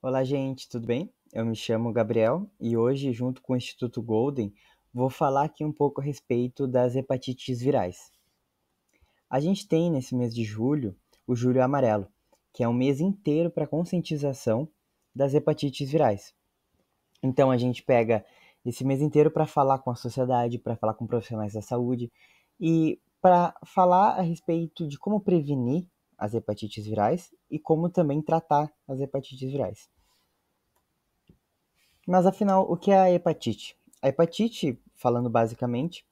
Olá, gente, tudo bem? Eu me chamo Gabriel e hoje, junto com o Instituto Golden, vou falar aqui um pouco a respeito das hepatites virais. A gente tem nesse mês de julho o Julho Amarelo, que é um mês inteiro para conscientização das hepatites virais. Então a gente pega esse mês inteiro para falar com a sociedade, para falar com profissionais da saúde e para falar a respeito de como prevenir as hepatites virais e como também tratar as hepatites virais. Mas afinal, o que é a hepatite? A hepatite, falando basicamente,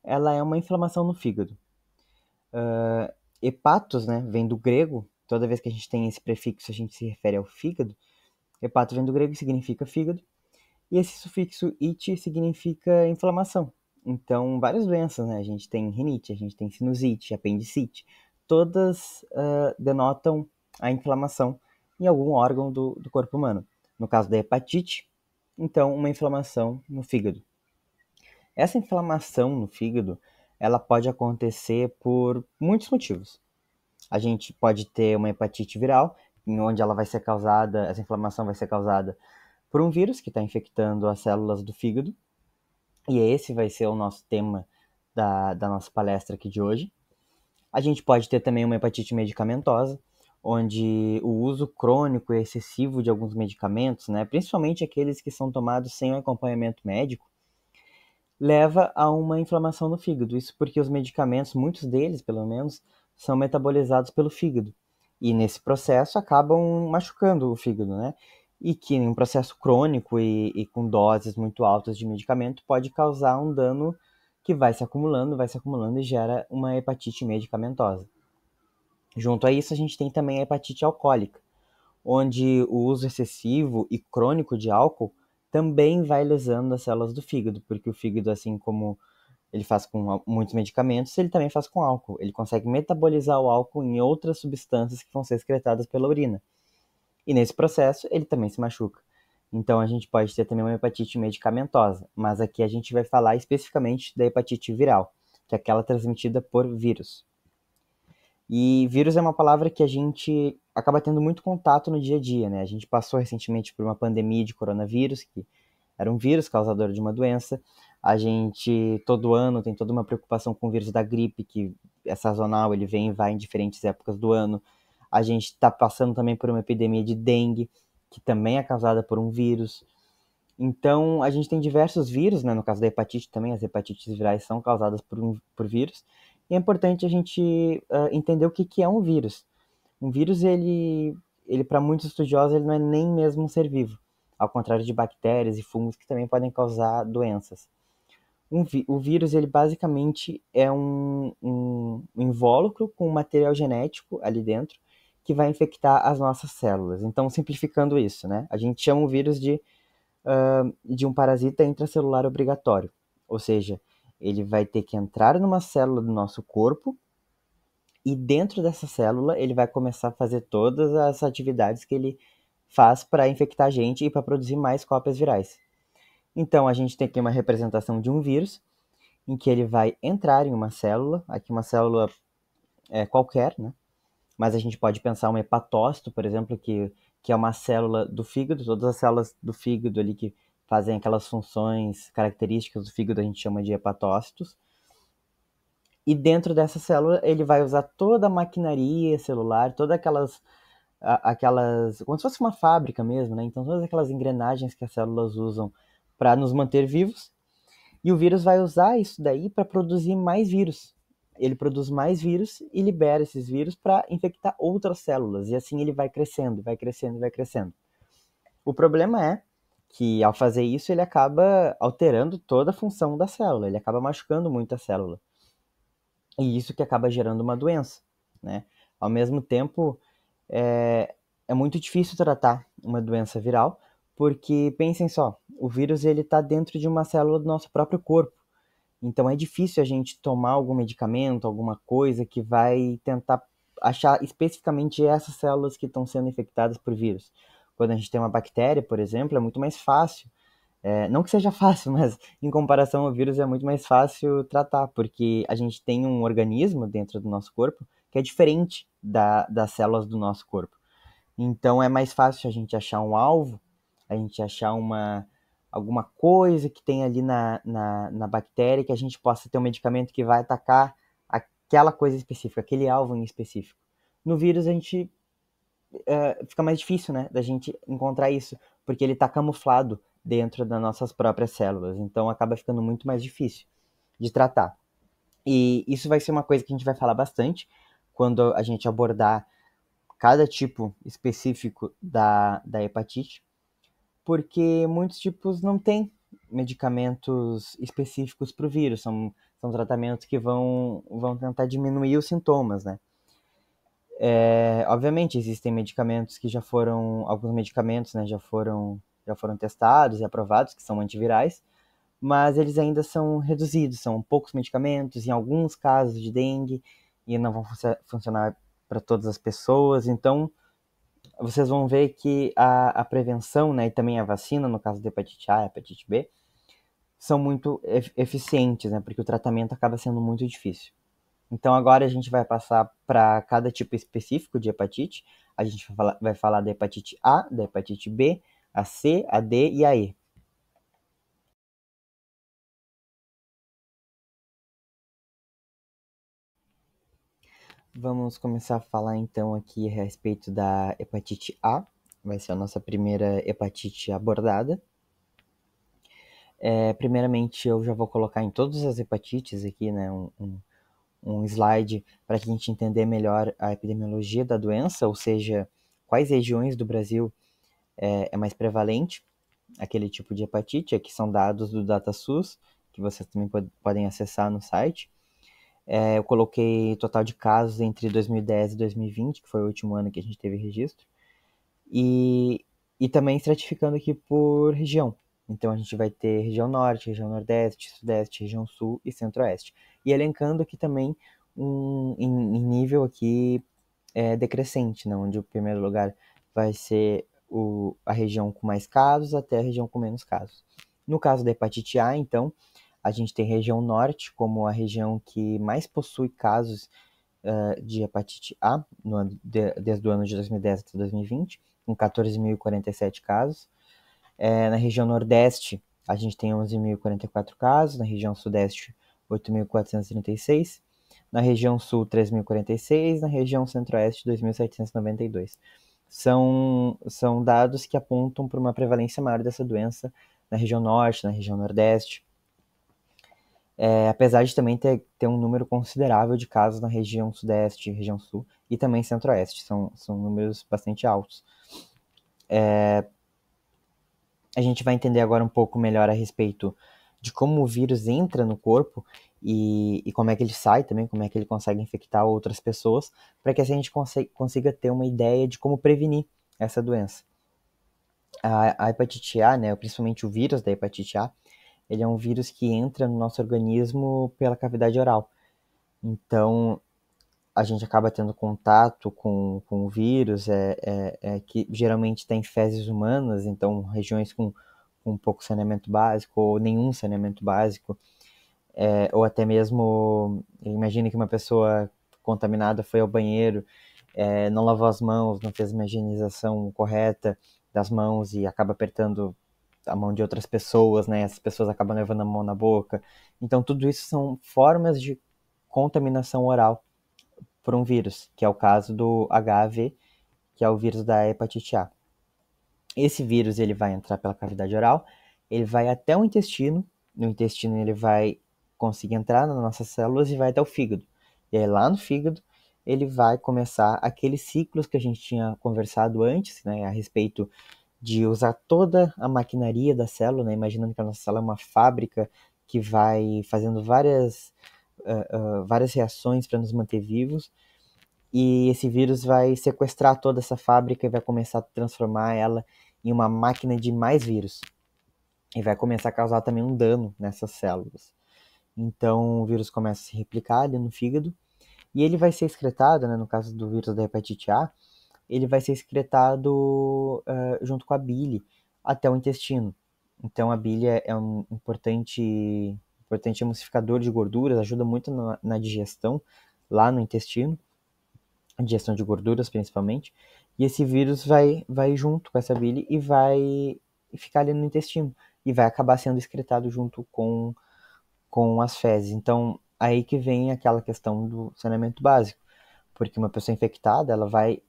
ela é uma inflamação no fígado. Hepatos, né, vem do grego. Toda vez que a gente tem esse prefixo, a gente se refere ao fígado. Hepato vem do grego e significa fígado. E esse sufixo "ite" significa inflamação. Então, várias doenças, né? A gente tem rinite, a gente tem sinusite, apendicite. Todas denotam a inflamação em algum órgão do corpo humano. No caso da hepatite, então, uma inflamação no fígado. Essa inflamação no fígado, ela pode acontecer por muitos motivos. A gente pode ter uma hepatite viral, em onde ela vai ser causada, essa inflamação vai ser causada por um vírus que está infectando as células do fígado, e esse vai ser o nosso tema da nossa palestra aqui de hoje. A gente pode ter também uma hepatite medicamentosa, onde o uso crônico e excessivo de alguns medicamentos, né, principalmente aqueles que são tomados sem um acompanhamento médico, leva a uma inflamação no fígado. Isso porque os medicamentos, muitos deles pelo menos, são metabolizados pelo fígado. E nesse processo acabam machucando o fígado, né? E que em um processo crônico e com doses muito altas de medicamento pode causar um dano que vai se acumulando e gera uma hepatite medicamentosa. Junto a isso, a gente tem também a hepatite alcoólica, onde o uso excessivo e crônico de álcool também vai lesando as células do fígado, porque o fígado, assim como ele faz com muitos medicamentos, ele também faz com álcool. Ele consegue metabolizar o álcool em outras substâncias que vão ser excretadas pela urina. E nesse processo, ele também se machuca. Então a gente pode ter também uma hepatite medicamentosa, mas aqui a gente vai falar especificamente da hepatite viral, que é aquela transmitida por vírus. E vírus é uma palavra que a gente acaba tendo muito contato no dia a dia, né? A gente passou recentemente por uma pandemia de coronavírus, que era um vírus causador de uma doença. A gente, todo ano, tem toda uma preocupação com o vírus da gripe, que é sazonal, ele vem e vai em diferentes épocas do ano. A gente está passando também por uma epidemia de dengue, que também é causada por um vírus. Então, a gente tem diversos vírus, né? No caso da hepatite também, as hepatites virais são causadas por vírus. E é importante a gente entender o que é um vírus. Um vírus, ele para muitos estudiosos, ele não é nem mesmo um ser vivo. Ao contrário de bactérias e fungos que também podem causar doenças. O vírus, ele basicamente é um invólucro com material genético ali dentro que vai infectar as nossas células. Então, simplificando isso, né? A gente chama o vírus de um parasita intracelular obrigatório. Ou seja, ele vai ter que entrar numa célula do nosso corpo e dentro dessa célula ele vai começar a fazer todas as atividades que ele faz para infectar a gente e para produzir mais cópias virais. Então a gente tem aqui uma representação de um vírus em que ele vai entrar em uma célula, aqui uma célula qualquer, né? Mas a gente pode pensar um hepatócito, por exemplo, que é uma célula do fígado, todas as células do fígado ali que fazem aquelas funções características do fígado a gente chama de hepatócitos. E dentro dessa célula ele vai usar toda a maquinaria celular, todas aquelas, como se fosse uma fábrica mesmo, né? Então todas aquelas engrenagens que as células usam para nos manter vivos, e o vírus vai usar isso daí para produzir mais vírus. Ele produz mais vírus e libera esses vírus para infectar outras células. E assim ele vai crescendo, vai crescendo, vai crescendo. O problema é que ao fazer isso ele acaba alterando toda a função da célula. Ele acaba machucando muito a célula. E isso que acaba gerando uma doença, né? Ao mesmo tempo, é muito difícil tratar uma doença viral, porque pensem só, o vírus ele está dentro de uma célula do nosso próprio corpo. Então é difícil a gente tomar algum medicamento, alguma coisa que vai tentar achar especificamente essas células que estão sendo infectadas por vírus. Quando a gente tem uma bactéria, por exemplo, é muito mais fácil. Não que seja fácil, mas em comparação ao vírus é muito mais fácil tratar, porque a gente tem um organismo dentro do nosso corpo que é diferente das células do nosso corpo. Então é mais fácil a gente achar um alvo, a gente achar alguma coisa que tem ali na bactéria que a gente possa ter um medicamento que vai atacar aquela coisa específica, aquele alvo em específico. No vírus a gente fica mais difícil, né, da gente encontrar isso, porque ele está camuflado dentro das nossas próprias células, então acaba ficando muito mais difícil de tratar. E isso vai ser uma coisa que a gente vai falar bastante quando a gente abordar cada tipo específico da hepatite, porque muitos tipos não têm medicamentos específicos para o vírus, são tratamentos que vão tentar diminuir os sintomas, né? Obviamente, existem medicamentos que alguns medicamentos, né, já foram testados e aprovados, que são antivirais, mas eles ainda são reduzidos, são poucos medicamentos, em alguns casos de dengue, e não vão funcionar para todas as pessoas, então vocês vão ver que a prevenção, né, e também a vacina, no caso da hepatite A e hepatite B, são muito eficientes, né, porque o tratamento acaba sendo muito difícil. Então agora a gente vai passar para cada tipo específico de hepatite. A gente vai falar da hepatite A, da hepatite B, a C, a D e a E. Vamos começar a falar então aqui a respeito da hepatite A. Vai ser a nossa primeira hepatite abordada. Primeiramente, eu já vou colocar em todas as hepatites aqui, né, um slide para que a gente entender melhor a epidemiologia da doença, ou seja, quais regiões do Brasil é mais prevalente aquele tipo de hepatite. Aqui são dados do DataSUS, que vocês também podem acessar no site. Eu coloquei total de casos entre 2010 e 2020, que foi o último ano que a gente teve registro, e, e também estratificando aqui por região. Então a gente vai ter região norte, região nordeste, sudeste, região sul e centro-oeste. E elencando aqui também em nível aqui decrescente, né, onde o primeiro lugar vai ser a região com mais casos até a região com menos casos. No caso da hepatite A, então, a gente tem região norte como a região que mais possui casos de hepatite A desde o ano de 2010 até 2020, com 14.047 casos. Na região nordeste, a gente tem 11.044 casos, na região sudeste, 8.436, na região sul, 3.046, na região centro-oeste, 2.792. São dados que apontam para uma prevalência maior dessa doença na região norte, na região nordeste, apesar de também ter um número considerável de casos na região sudeste, região sul e também centro-oeste. São números bastante altos. A gente vai entender agora um pouco melhor a respeito de como o vírus entra no corpo e como é que ele sai também, como é que ele consegue infectar outras pessoas, para que assim a gente consiga ter uma ideia de como prevenir essa doença. A hepatite A, né, principalmente o vírus da hepatite A, ele é um vírus que entra no nosso organismo pela cavidade oral. Então, a gente acaba tendo contato com o vírus, que geralmente está em fezes humanas, então regiões com pouco saneamento básico ou nenhum saneamento básico, ou até mesmo, imagine que uma pessoa contaminada foi ao banheiro, não lavou as mãos, não fez uma higienização correta das mãos e acaba apertando a mão de outras pessoas, né? Essas pessoas acabam levando a mão na boca. Então, tudo isso são formas de contaminação oral por um vírus, que é o caso do HIV, que é o vírus da hepatite A. Esse vírus ele vai entrar pela cavidade oral, ele vai até o intestino, no intestino ele vai conseguir entrar nas nossas células e vai até o fígado. E aí lá no fígado ele vai começar aqueles ciclos que a gente tinha conversado antes, né, a respeito de usar toda a maquinaria da célula, né, imaginando que a nossa célula é uma fábrica que vai fazendo várias reações para nos manter vivos, e esse vírus vai sequestrar toda essa fábrica e vai começar a transformar ela em uma máquina de mais vírus. E vai começar a causar também um dano nessas células. Então o vírus começa a se replicar ali no fígado e ele vai ser excretado, né, no caso do vírus da hepatite A, ele vai ser excretado junto com a bile até o intestino. Então a bile é um importante emulsificador de gorduras, ajuda muito na digestão lá no intestino, digestão de gorduras principalmente, E esse vírus vai junto com essa bile e vai ficar ali no intestino. E vai acabar sendo excretado junto com as fezes. Então, aí que vem aquela questão do saneamento básico. Porque uma pessoa infectada, ela vai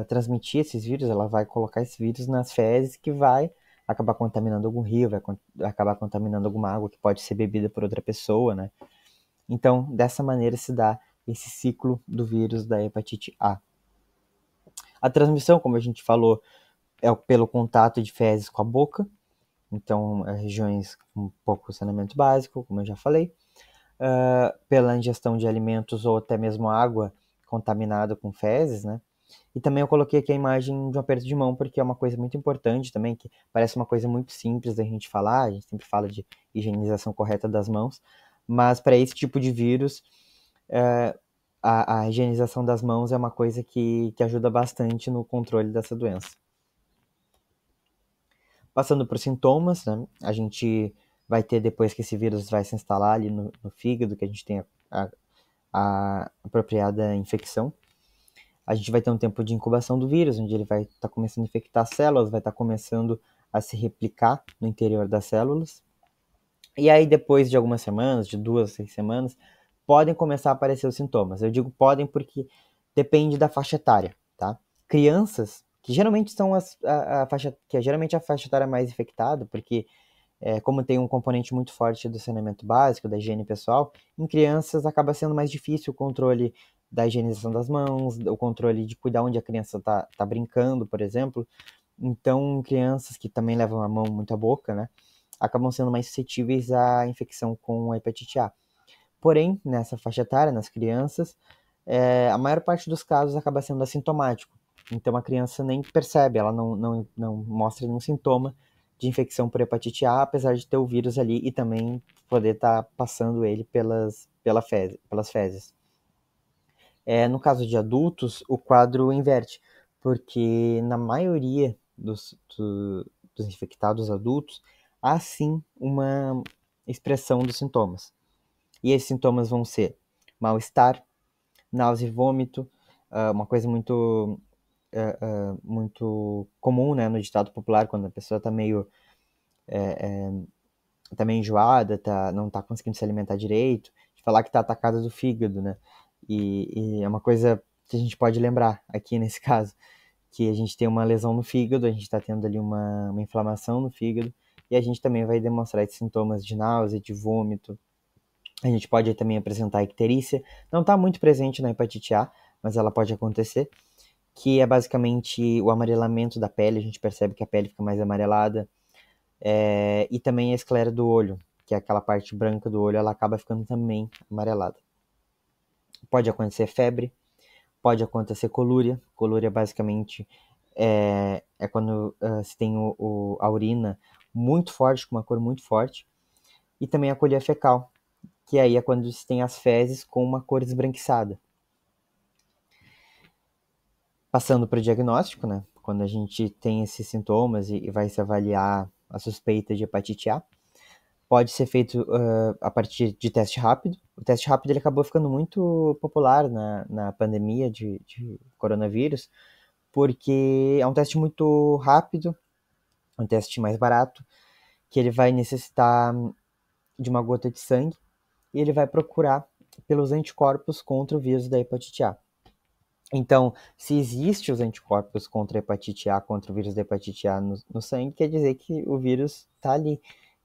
transmitir esses vírus, ela vai colocar esse vírus nas fezes que vai acabar contaminando algum rio, vai acabar contaminando alguma água que pode ser bebida por outra pessoa, né? Então, dessa maneira se dá esse ciclo do vírus da hepatite A. A transmissão, como a gente falou, é pelo contato de fezes com a boca, então regiões com pouco saneamento básico, como eu já falei, pela ingestão de alimentos ou até mesmo água contaminada com fezes, né? E também eu coloquei aqui a imagem de um aperto de mão, porque é uma coisa muito importante também, que parece uma coisa muito simples da gente falar, a gente sempre fala de higienização correta das mãos, mas para esse tipo de vírus, é, a higienização das mãos é uma coisa que ajuda bastante no controle dessa doença. Passando por sintomas, né, a gente vai ter, depois que esse vírus vai se instalar ali no fígado, que a gente tem a apropriada infecção, a gente vai ter um tempo de incubação do vírus, onde ele vai estar começando a infectar as células, vai estar começando a se replicar no interior das células. E aí, depois de algumas semanas, de 2 a 6 semanas, podem começar a aparecer os sintomas. Eu digo podem porque depende da faixa etária, tá? Crianças, que geralmente são a faixa, que é geralmente a faixa etária mais infectada, porque como tem um componente muito forte do saneamento básico, da higiene pessoal, em crianças acaba sendo mais difícil o controle da higienização das mãos, o controle de cuidar onde a criança tá brincando, por exemplo. Então, crianças que também levam a mão muito à boca, né, acabam sendo mais suscetíveis à infecção com a hepatite A. Porém, nessa faixa etária, nas crianças, a maior parte dos casos acaba sendo assintomático. Então a criança nem percebe, ela não mostra nenhum sintoma de infecção por hepatite A, apesar de ter o vírus ali e também poder estar passando ele pelas fezes. No caso de adultos, o quadro inverte, porque na maioria dos infectados adultos, há sim uma expressão dos sintomas. E esses sintomas vão ser mal-estar, náusea e vômito, uma coisa muito comum, né, no ditado popular, quando a pessoa tá meio enjoada, não tá conseguindo se alimentar direito, de falar que tá atacada do fígado, né? E é uma coisa que a gente pode lembrar aqui nesse caso, que a gente tem uma lesão no fígado, a gente está tendo ali uma inflamação no fígado, e a gente também vai demonstrar esses sintomas de náusea, de vômito. A gente pode também apresentar icterícia, não está muito presente na hepatite A, mas ela pode acontecer, que é basicamente o amarelamento da pele, a gente percebe que a pele fica mais amarelada, e também a esclera do olho, que é aquela parte branca do olho, ela acaba ficando também amarelada. Pode acontecer febre, pode acontecer colúria. Colúria basicamente é quando se tem a urina muito forte, com uma cor muito forte, e também a colia fecal, que aí é quando se tem as fezes com uma cor esbranquiçada. Passando para o diagnóstico, né? Quando a gente tem esses sintomas e vai se avaliar a suspeita de hepatite A, pode ser feito a partir de teste rápido. O teste rápido ele acabou ficando muito popular na pandemia de coronavírus, porque é um teste muito rápido, um teste mais barato, que ele vai necessitar de uma gota de sangue e ele vai procurar pelos anticorpos contra o vírus da hepatite A. Então, se existe os anticorpos contra a hepatite A, contra o vírus da hepatite A no sangue, quer dizer que o vírus está ali.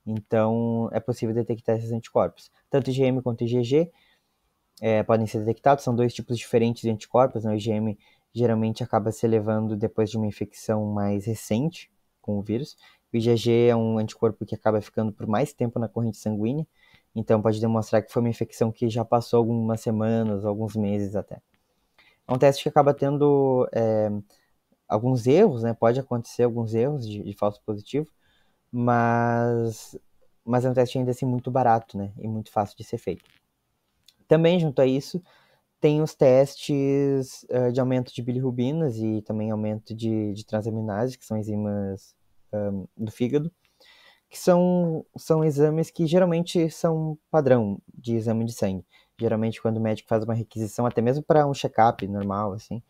Então, é possível detectar esses anticorpos. Tanto IgM quanto IgG podem ser detectados, são dois tipos diferentes de anticorpos. Né? O IgM geralmente acaba se elevando depois de uma infecção mais recente com o vírus. O IgG é um anticorpo que acaba ficando por mais tempo na corrente sanguínea, então pode demonstrar que foi uma infecção que já passou algumas semanas, alguns meses até. É um teste que acaba tendo alguns erros, né? Pode acontecer alguns erros de falso positivo, mas é um teste ainda assim muito barato, né? E muito fácil de ser feito. Também, junto a isso, tem os testes de aumento de bilirrubinas e também aumento de transaminases, que são enzimas do fígado, que são exames que geralmente são padrão de exame de sangue. Geralmente, quando o médico faz uma requisição, até mesmo para um check-up normal, assim,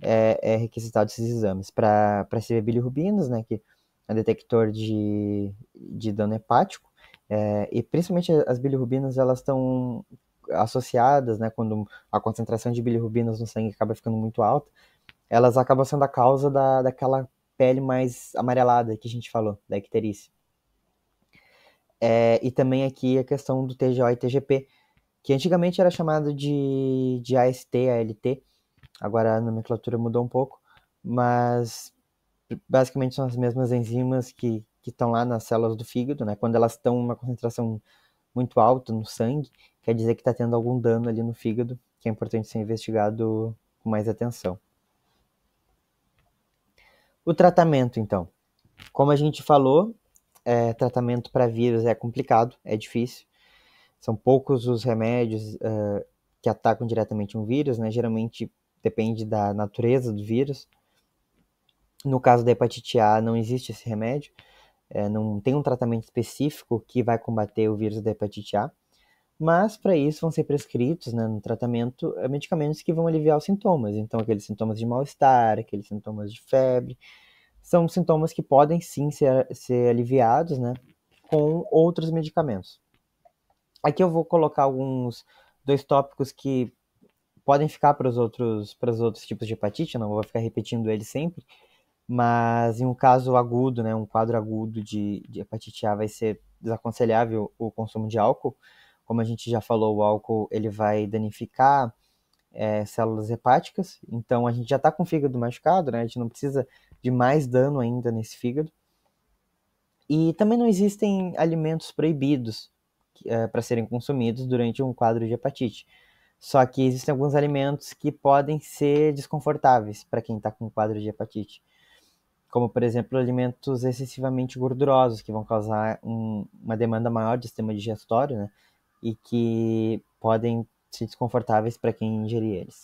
é requisitado esses exames para se ver bilirrubinas, né, que é um detector de dano hepático, e principalmente as bilirrubinas, elas estão associadas, né, quando a concentração de bilirrubinas no sangue acaba ficando muito alta, elas acabam sendo a causa daquela pele mais amarelada que a gente falou, da icterícia. E também aqui a questão do TGO e TGP, que antigamente era chamado de AST, ALT, agora a nomenclatura mudou um pouco, mas basicamente são as mesmas enzimas que estão lá nas células do fígado, né? Quando elas estão em uma concentração muito alta no sangue, quer dizer que está tendo algum dano ali no fígado, que é importante ser investigado com mais atenção. O tratamento, então. Como a gente falou, tratamento para vírus é complicado, é difícil. São poucos os remédios que atacam diretamente um vírus, né? Geralmente depende da natureza do vírus. No caso da hepatite A, não existe esse remédio. Não tem um tratamento específico que vai combater o vírus da hepatite A. Mas para isso vão ser prescritos, né, no tratamento, medicamentos que vão aliviar os sintomas. Então, aqueles sintomas de mal-estar, aqueles sintomas de febre, são sintomas que podem sim ser aliviados, né, com outros medicamentos. Aqui eu vou colocar dois tópicos que podem ficar para os outros tipos de hepatite, eu não vou ficar repetindo eles sempre, mas em um caso agudo, né, um quadro agudo de hepatite A, vai ser desaconselhável o consumo de álcool. Como a gente já falou, o álcool ele vai danificar células hepáticas, então a gente já está com o fígado machucado, né, a gente não precisa de mais dano ainda nesse fígado. E também não existem alimentos proibidos para serem consumidos durante um quadro de hepatite. Só que existem alguns alimentos que podem ser desconfortáveis para quem está com um quadro de hepatite. Como, por exemplo, alimentos excessivamente gordurosos, que vão causar uma demanda maior de sistema digestório, né? E que podem ser desconfortáveis para quem ingerir eles.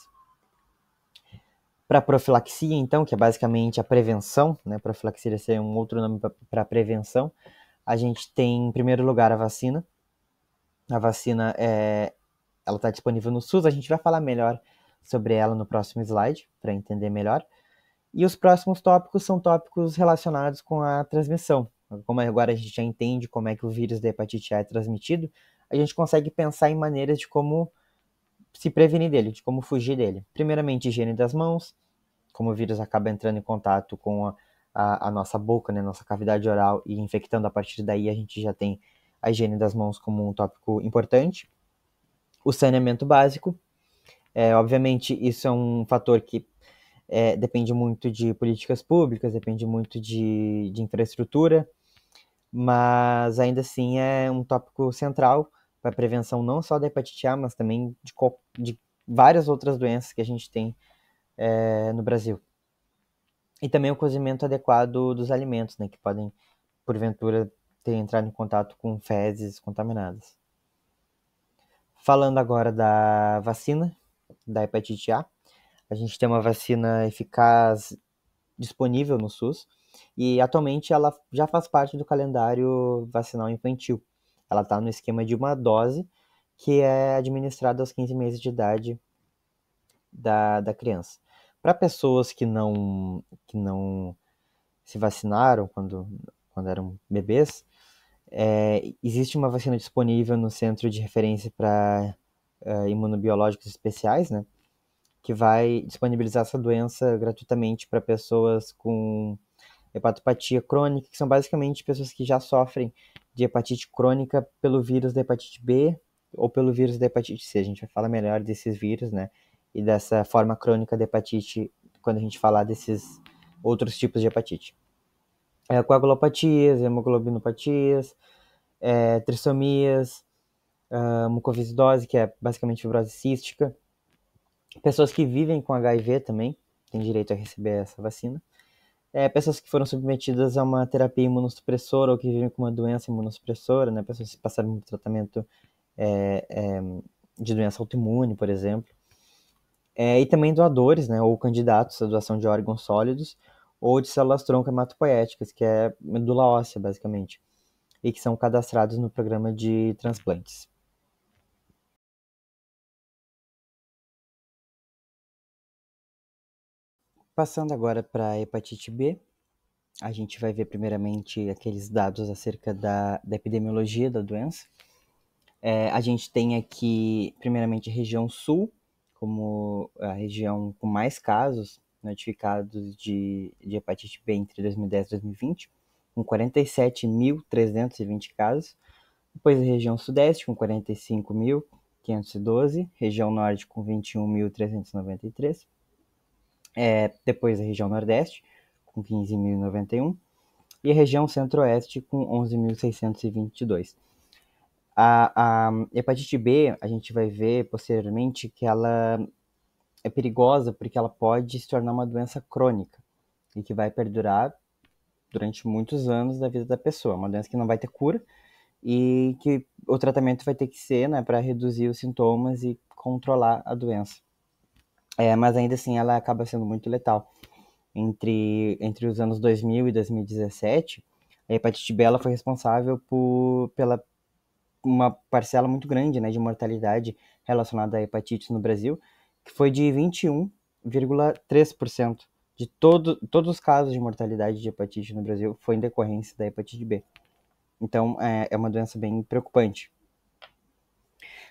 Para profilaxia, então, que é basicamente a prevenção, né? Profilaxia seria um outro nome para prevenção. A gente tem, em primeiro lugar, a vacina. A vacina ela está disponível no SUS. A gente vai falar melhor sobre ela no próximo slide, para entender melhor. E os próximos tópicos são tópicos relacionados com a transmissão. Como agora a gente já entende como é que o vírus da hepatite A é transmitido, a gente consegue pensar em maneiras de como se prevenir dele, de como fugir dele. Primeiramente, higiene das mãos, como o vírus acaba entrando em contato com a nossa boca, né, nossa cavidade oral e infectando a partir daí, a gente já tem a higiene das mãos como um tópico importante. O saneamento básico, obviamente isso é um fator que depende muito de políticas públicas, depende muito de infraestrutura, mas ainda assim é um tópico central para a prevenção não só da hepatite A, mas também de várias outras doenças que a gente tem no Brasil. E também o cozimento adequado dos alimentos, né, que podem, porventura, ter entrado em contato com fezes contaminadas. Falando agora da vacina da hepatite A, a gente tem uma vacina eficaz disponível no SUS e atualmente ela já faz parte do calendário vacinal infantil. Ela está no esquema de uma dose que é administrada aos 15 meses de idade da criança. Para pessoas que não se vacinaram quando eram bebês, existe uma vacina disponível no Centro de Referência para Imunobiológicos Especiais, né? Que vai disponibilizar essa doença gratuitamente para pessoas com hepatopatia crônica, que são basicamente pessoas que já sofrem de hepatite crônica pelo vírus da hepatite B ou pelo vírus da hepatite C. A gente vai falar melhor desses vírus, né? E dessa forma crônica de hepatite quando a gente falar desses outros tipos de hepatite. Coagulopatias, hemoglobinopatias, trissomias, mucoviscidose, que é basicamente fibrose cística. Pessoas que vivem com HIV também têm direito a receber essa vacina. Pessoas que foram submetidas a uma terapia imunossupressora ou que vivem com uma doença imunossupressora, né? Pessoas que passaram um tratamento de doença autoimune, por exemplo. E também doadores, né? Ou candidatos à doação de órgãos sólidos ou de células-tronco hematopoéticas, que é medula óssea, basicamente, e que são cadastrados no programa de transplantes. Passando agora para a hepatite B, a gente vai ver primeiramente aqueles dados acerca da epidemiologia da doença. A gente tem aqui, primeiramente, a região sul, como a região com mais casos notificados de hepatite B entre 2010 e 2020, com 47.320 casos. Depois a região sudeste, com 45.512, região norte, com 21.393. Depois a região nordeste, com 15.091. E a região centro-oeste, com 11.622. A hepatite B, a gente vai ver posteriormente que ela é perigosa porque ela pode se tornar uma doença crônica e que vai perdurar durante muitos anos da vida da pessoa. Uma doença que não vai ter cura e que o tratamento vai ter que ser, né, para reduzir os sintomas e controlar a doença. Mas ainda assim ela acaba sendo muito letal. Entre os anos 2000 e 2017, a hepatite B ela foi responsável pela uma parcela muito grande, né, de mortalidade relacionada à hepatite no Brasil, que foi de 21,3% de todos os casos de mortalidade de hepatite no Brasil foi em decorrência da hepatite B. Então, é uma doença bem preocupante.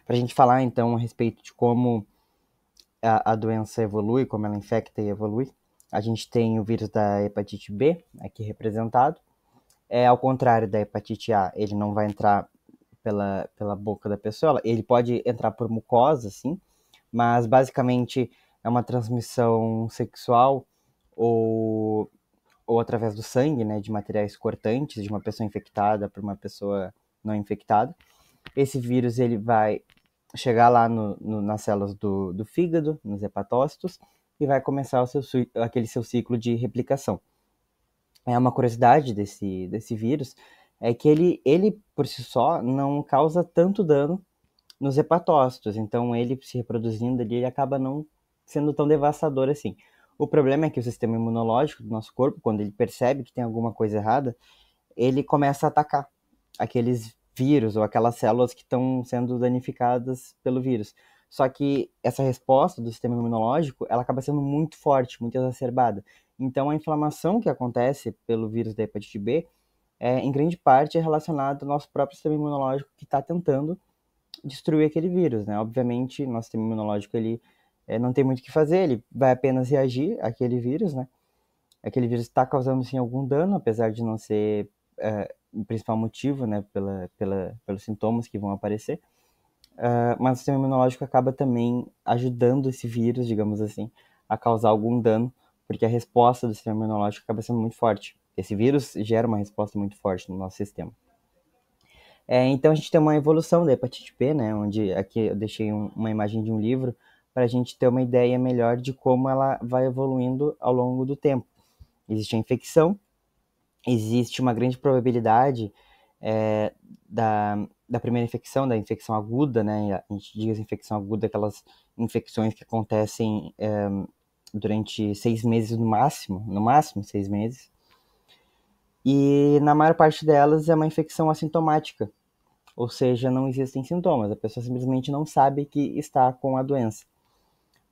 Para a gente falar, então, a respeito de como a doença evolui, como ela infecta e evolui, a gente tem o vírus da hepatite B, aqui representado. Ao contrário da hepatite A, ele não vai entrar pela boca da pessoa, ele pode entrar por mucosa, sim, mas basicamente é uma transmissão sexual ou, ou através do sangue, né, de materiais cortantes de uma pessoa infectada para uma pessoa não infectada. Esse vírus ele vai chegar lá nas células do fígado, nos hepatócitos, e vai começar aquele seu ciclo de replicação. Uma curiosidade desse vírus é que ele por si só não causa tanto dano nos hepatócitos, então ele se reproduzindo ali, ele acaba não sendo tão devastador assim. O problema é que o sistema imunológico do nosso corpo, quando ele percebe que tem alguma coisa errada, ele começa a atacar aqueles vírus ou aquelas células que estão sendo danificadas pelo vírus. Só que essa resposta do sistema imunológico, ela acaba sendo muito forte, muito exacerbada. Então a inflamação que acontece pelo vírus da hepatite B, em grande parte é relacionada ao nosso próprio sistema imunológico que está tentando destruir aquele vírus, né? Obviamente, nosso sistema imunológico ele não tem muito o que fazer, ele vai apenas reagir àquele vírus, né? Aquele vírus está causando sim algum dano, apesar de não ser o principal motivo, né, pelos sintomas que vão aparecer. Mas o sistema imunológico acaba também ajudando esse vírus, digamos assim, a causar algum dano, porque a resposta do sistema imunológico acaba sendo muito forte. Esse vírus gera uma resposta muito forte no nosso sistema. Então a gente tem uma evolução da hepatite B, né, onde aqui eu deixei uma imagem de um livro para a gente ter uma ideia melhor de como ela vai evoluindo ao longo do tempo. Existe a infecção, existe uma grande probabilidade da primeira infecção, da infecção aguda, né? A gente diz infecção aguda, aquelas infecções que acontecem durante 6 meses no máximo 6 meses. E na maior parte delas é uma infecção assintomática, ou seja, não existem sintomas, a pessoa simplesmente não sabe que está com a doença.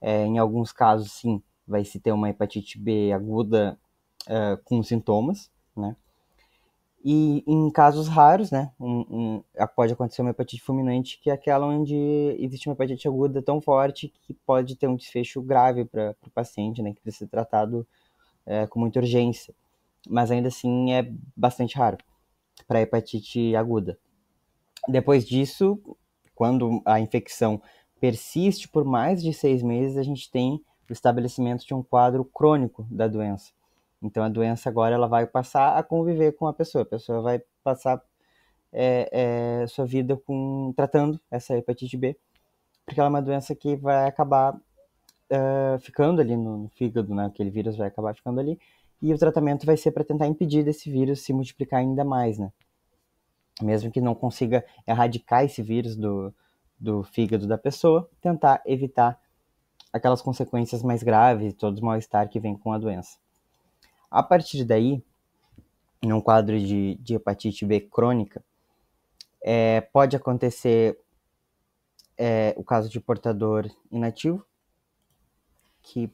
Em alguns casos, sim, vai se ter uma hepatite B aguda com sintomas, né? E em casos raros, né, pode acontecer uma hepatite fulminante, que é aquela onde existe uma hepatite aguda tão forte que pode ter um desfecho grave para o paciente, né, que precisa ser tratado com muita urgência. Mas ainda assim é bastante raro para a hepatite aguda. Depois disso, quando a infecção persiste por mais de 6 meses, a gente tem o estabelecimento de um quadro crônico da doença. Então a doença agora ela vai passar a conviver com a pessoa vai passar sua vida tratando essa hepatite B, porque ela é uma doença que vai acabar ficando ali no fígado, né? Aquele vírus vai acabar ficando ali, e o tratamento vai ser para tentar impedir desse vírus se multiplicar ainda mais, né? Mesmo que não consiga erradicar esse vírus do fígado da pessoa, tentar evitar aquelas consequências mais graves, todo o mal-estar que vem com a doença. A partir daí, em um quadro de hepatite B crônica, pode acontecer o caso de portador inativo, que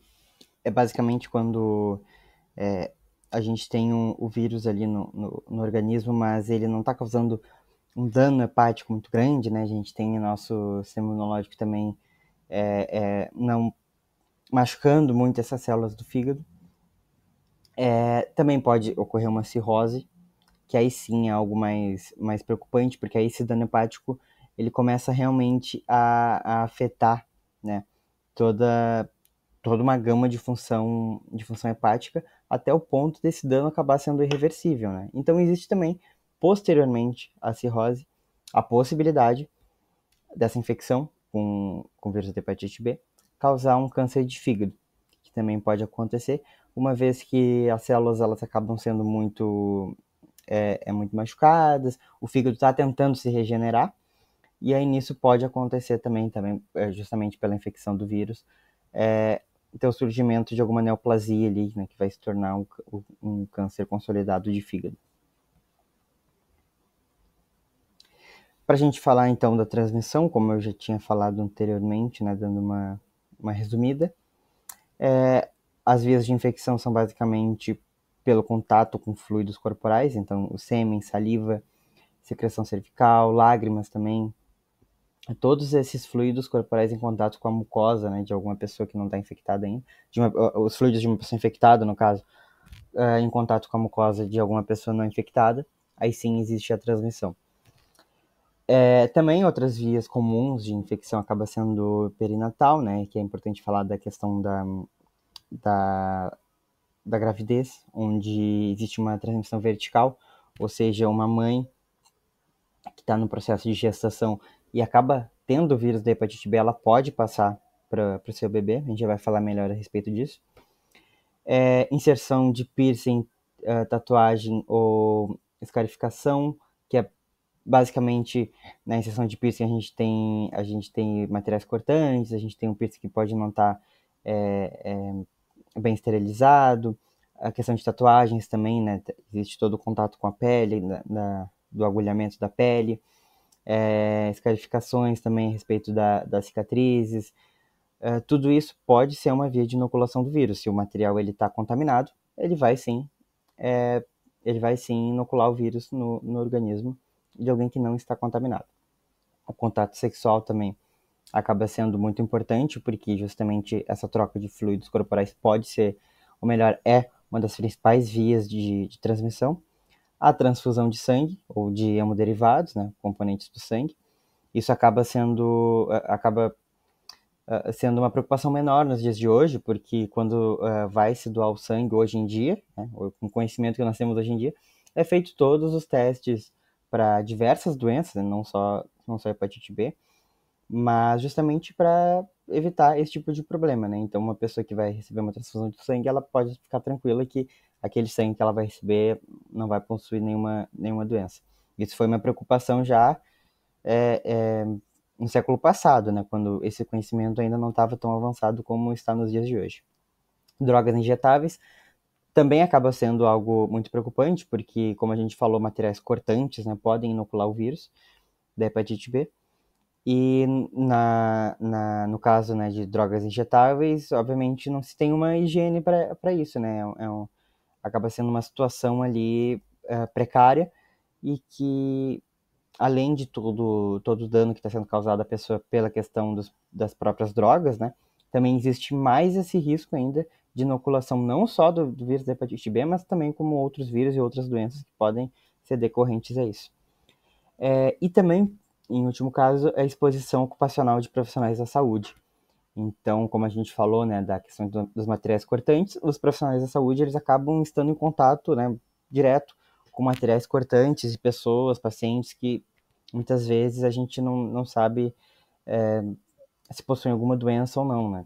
é basicamente quando a gente tem o vírus ali no organismo, mas ele não está causando um dano hepático muito grande, né? A gente tem o nosso sistema imunológico também não machucando muito essas células do fígado. Também pode ocorrer uma cirrose, que aí sim é algo mais preocupante, porque aí esse dano hepático ele começa realmente a afetar, né, toda, toda uma gama de função hepática, até o ponto desse dano acabar sendo irreversível, né? Então existe também, posteriormente à cirrose, a possibilidade dessa infecção com vírus da hepatite B causar um câncer de fígado, que também pode acontecer, uma vez que as células elas acabam sendo muito machucadas, o fígado está tentando se regenerar, e aí nisso pode acontecer também justamente pela infecção do vírus, ter o surgimento de alguma neoplasia ali, né, que vai se tornar um câncer consolidado de fígado. Para a gente falar então da transmissão, como eu já tinha falado anteriormente, né, dando uma resumida, as vias de infecção são basicamente pelo contato com fluidos corporais, então o sêmen, saliva, secreção cervical, lágrimas também, todos esses fluidos corporais em contato com a mucosa, né, de alguma pessoa que não está infectada ainda, os fluidos de uma pessoa infectada, no caso, em contato com a mucosa de alguma pessoa não infectada, aí sim existe a transmissão. Também outras vias comuns de infecção acaba sendo perinatal, né, que é importante falar da questão da gravidez, onde existe uma transmissão vertical, ou seja, uma mãe que está no processo de gestação e acaba tendo o vírus da hepatite B, ela pode passar para o seu bebê, a gente já vai falar melhor a respeito disso. Inserção de piercing, tatuagem ou escarificação, que é basicamente na inserção de piercing a gente tem materiais cortantes, a gente tem um piercing que pode não estar bem esterilizado, a questão de tatuagens também, né, existe todo o contato com a pele, do agulhamento da pele, escarificações também a respeito das cicatrizes, tudo isso pode ser uma via de inoculação do vírus. Se o material está contaminado, ele vai sim inocular o vírus no organismo de alguém que não está contaminado. O contato sexual também acaba sendo muito importante, porque justamente essa troca de fluidos corporais pode ser, ou melhor, é uma das principais vias de transmissão. A transfusão de sangue, ou de hemoderivados, né, componentes do sangue, isso acaba sendo uma preocupação menor nos dias de hoje, porque quando vai se doar o sangue hoje em dia, né, com o conhecimento que nós temos hoje em dia, é feito todos os testes para diversas doenças, né, não só hepatite B, mas justamente para evitar esse tipo de problema, né? Então, uma pessoa que vai receber uma transfusão de sangue, ela pode ficar tranquila que aquele sangue que ela vai receber não vai possuir nenhuma doença. Isso foi uma preocupação já no século passado, né? Quando esse conhecimento ainda não estava tão avançado como está nos dias de hoje. Drogas injetáveis também acaba sendo algo muito preocupante, porque, como a gente falou, materiais cortantes, né, podem inocular o vírus da hepatite B. E no caso, né, de drogas injetáveis, obviamente não se tem uma higiene para isso, né? Acaba sendo uma situação ali precária e que, além de todo o dano que está sendo causado à pessoa pela questão das próprias drogas, né? Também existe mais esse risco ainda de inoculação não só do vírus da hepatite B, mas também como outros vírus e outras doenças que podem ser decorrentes a isso. E também, em último caso, a exposição ocupacional de profissionais da saúde. Então, como a gente falou, né, da questão dos materiais cortantes, os profissionais da saúde eles acabam estando em contato, né, direto com materiais cortantes e pessoas, pacientes que muitas vezes a gente não sabe se possuem alguma doença ou não, né?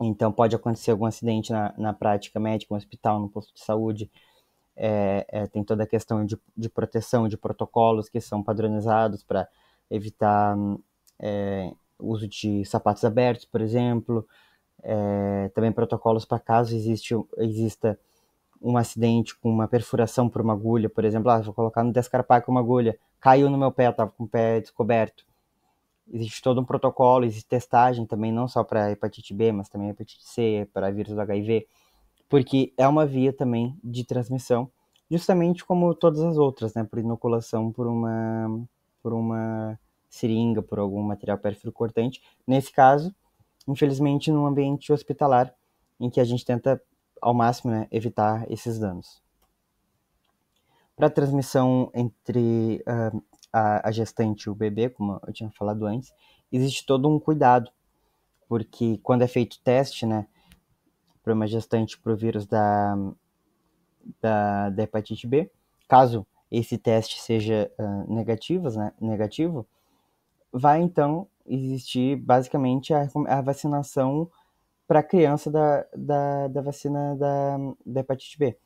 Então, pode acontecer algum acidente na prática médica, no hospital, no posto de saúde, tem toda a questão de proteção, de protocolos que são padronizados para evitar o uso de sapatos abertos, por exemplo. Também protocolos para caso exista um acidente com uma perfuração por uma agulha, por exemplo, vou colocar no descarpar com uma agulha, caiu no meu pé, estava com o pé descoberto. existe todo um protocolo, existe testagem também, não só para hepatite B, mas também hepatite C, para vírus do HIV, porque é uma via também de transmissão, justamente como todas as outras, né, por inoculação por uma seringa, por algum material pérfuro cortante. Nesse caso, infelizmente, num ambiente hospitalar, em que a gente tenta, ao máximo, né, evitar esses danos. Para a transmissão entre a gestante e o bebê, como eu tinha falado antes, existe todo um cuidado, porque quando é feito o teste, né, para uma gestante para o vírus da hepatite B, caso esse teste seja negativo, vai então existir basicamente a vacinação para a criança da vacina da hepatite B.